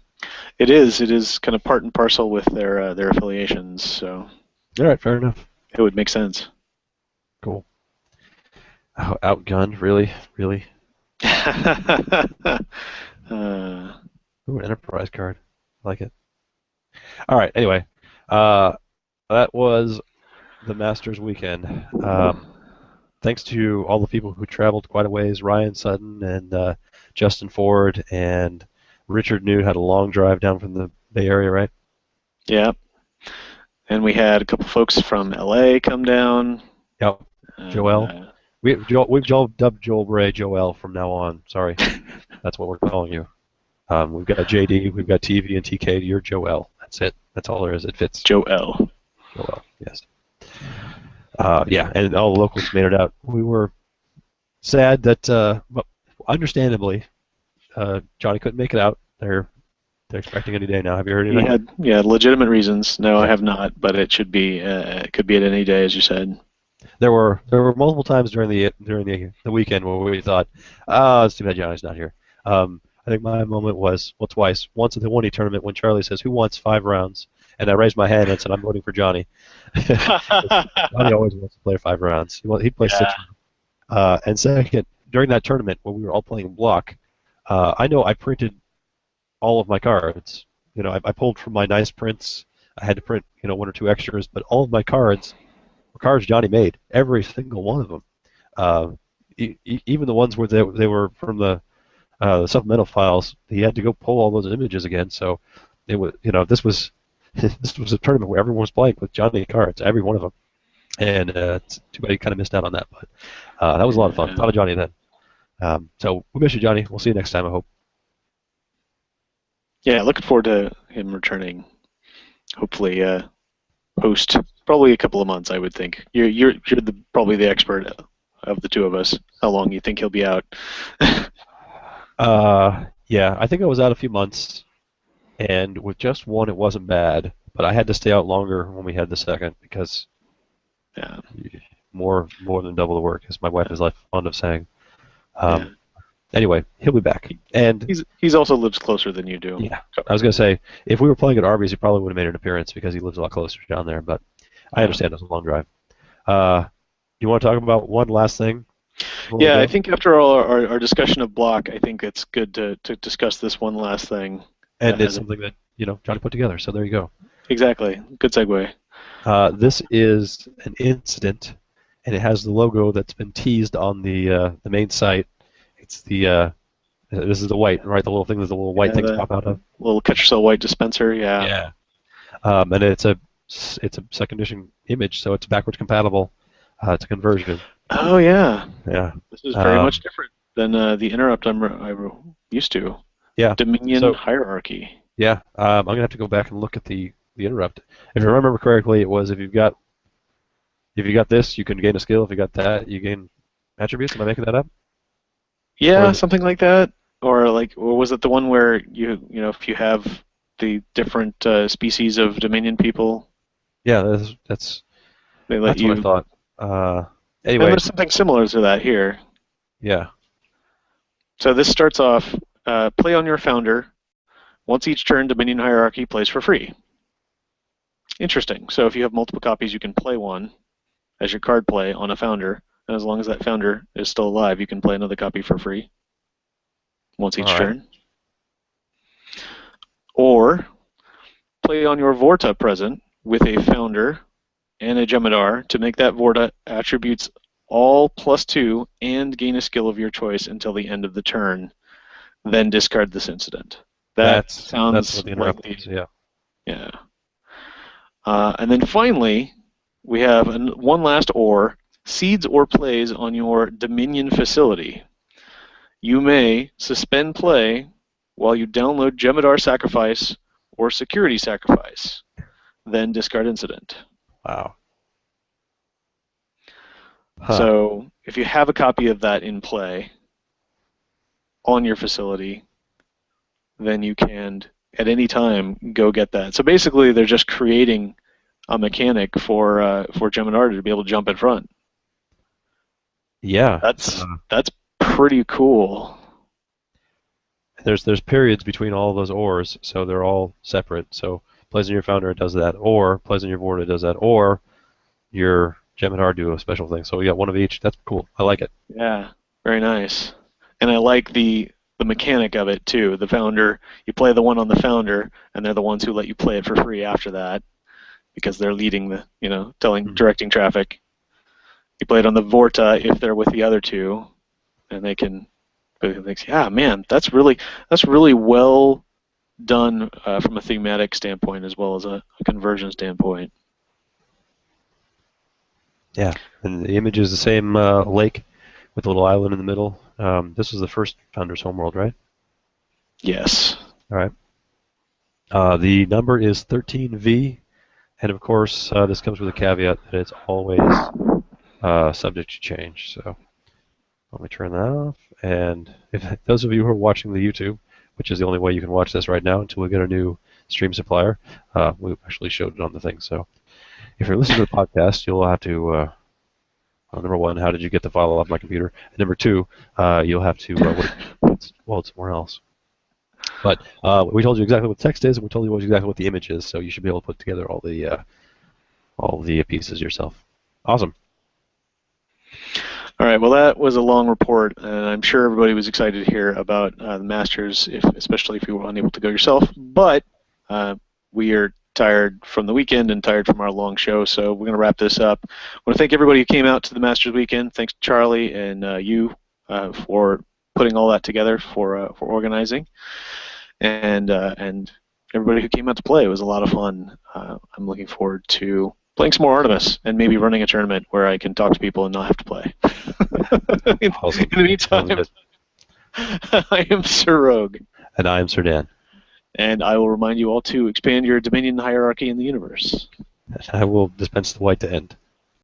It is. It is kind of part and parcel with their affiliations, so All right, fair enough. it would make sense. Cool. Oh, outgunned, really, really. uh, Ooh, an Enterprise card. I like it. All right. Anyway, uh, that was the Masters weekend. Thanks to all the people who traveled quite a ways. Ryan Sutton and Justin Ford and Richard New had a long drive down from the Bay Area, right? yeah, and we had a couple folks from LA come down. Yep. Joel. We've all dubbed Joel Bray Joel from now on. Sorry, that's what we're calling you. We've got JD, we've got TV and TK. You're Joel. That's it. That's all there is. It fits. Joel. Joel. Yes. Yeah, and all the locals made it out. We were sad that, but understandably, Johnny couldn't make it out. They're expecting any day now. Have you heard anything? He had legitimate reasons. No, I have not, but it should be. It could be at any day, as you said. There were multiple times during the weekend where we thought, it's too bad Johnny's not here. I think my moment was, well, twice. Once at the 1E tournament when Charlie says, "Who wants 5 rounds?" And I raised my hand and said, "I'm voting for Johnny." Johnny always wants to play 5 rounds. He'd play 6 rounds. And second, during that tournament when we were all playing block, I know I printed all of my cards. I pulled from my nice prints. I had to print, 1 or 2 extras, but all of my cards were cards Johnny made. Every single one of them. Even the ones where they were from the supplemental files, he had to go pull all those images again. So it was, this was this was a tournament where everyone was playing with Johnny cards, every one of them, and it's too bad he kind of missed out on that. But that was a lot of fun. A lot of Johnny then. So we miss you, Johnny. We'll see you next time, I hope. Yeah, looking forward to him returning. Hopefully, post probably a couple of months, I would think. You're probably the expert of the two of us. How long you think he'll be out? Yeah, I think I was out a few months, and with just one, it wasn't bad. But I had to stay out longer when we had the second because more than double the work, as my wife is fond of saying. Anyway, he'll be back, and he's also lives closer than you do. Yeah, I was gonna say if we were playing at Arby's, he probably would have made an appearance because he lives a lot closer down there. But I understand it's a long drive. You want to talk about one last thing? Yeah, I think after all our discussion of block, I think it's good to discuss this one last thing. And it's something that Johnny put together. So there you go. Exactly. Good segue. This is an incident, and it has the logo that's been teased on the main site. It's the this is the white, right? The little thing that the little white things pop out of. Little Catch Yourself white dispenser, yeah. Yeah. And it's a second edition image, so it's backwards compatible. It's a conversion. Oh yeah. Yeah. This is very much different than the interrupt I'm used to. Yeah. Dominion hierarchy. Yeah. I'm gonna have to go back and look at the interrupt. If I remember correctly, it was if you've got this, you can gain a skill. If you got that, you gain attributes. Am I making that up? Yeah, something like that. Or was it the one where if you have the different species of Dominion people? Yeah, that's what I thought. Anyway, and there's something similar to that here. Yeah. So this starts off, play on your founder. Once each turn, Dominion hierarchy plays for free. Interesting. So if you have multiple copies, you can play one as your card play on a founder. And as long as that founder is still alive, you can play another copy for free once each turn. Or play on your Vorta present with a founder and a Jem'Hadar to make that Vorta attributes all +2 and gain a skill of your choice until the end of the turn. Then discard this incident. That sounds that's what the interrupt is, yeah. Yeah. And then finally, we have one last or. Seeds or plays on your Dominion facility. You may suspend play while you download Jem'Hadar Sacrifice or Security Sacrifice. Then discard incident. Wow. So if you have a copy of that in play on your facility, then you can at any time go get that. So basically they're just creating a mechanic for Jem'Hadar to be able to jump in front. Yeah. That's pretty cool. There's periods between all of those ors, so they're all separate. So Pleasant Founder does that, or Pleasant Vorta does that, or your Jem'Hadar do a special thing. So we got one of each. That's cool. I like it. Yeah, very nice. And I like the mechanic of it too. The Founder, you play the one on the Founder, and they're the ones who let you play it for free after that, because they're leading the, directing traffic. You play it on the Vorta if they're with the other two, and they can. Yeah, man, that's really well done from a thematic standpoint as well as a conversion standpoint. Yeah, and the image is the same lake with a little island in the middle. This was the first Founder's Homeworld, right? Yes. All right. The number is 13V, and of course, this comes with a caveat that it's always subject to change. So let me turn that off. And if those of you who are watching the YouTube, which is the only way you can watch this right now until we get a new stream supplier, we actually showed it on the thing. So if you're listening to the podcast, you'll have to, number one, how did you get the file off my computer? And number two, you'll have to, it's somewhere else. But we told you exactly what the text is, and we told you exactly what the image is, so you should be able to put together all the pieces yourself. Awesome. All right, well, that was a long report, and I'm sure everybody was excited to hear about the Masters, especially if you were unable to go yourself. But we are tired from the weekend and tired from our long show, so we're going to wrap this up. I want to thank everybody who came out to the Masters weekend. Thanks to Charlie and you for putting all that together, for organizing, and everybody who came out to play. It was a lot of fun. I'm looking forward to playing some more Artemis and maybe running a tournament where I can talk to people and not have to play. Awesome. In the meantime, I am Sir Rogue. And I am Sir Dan. And I will remind you all to expand your dominion hierarchy in the universe. I will dispense the white to end.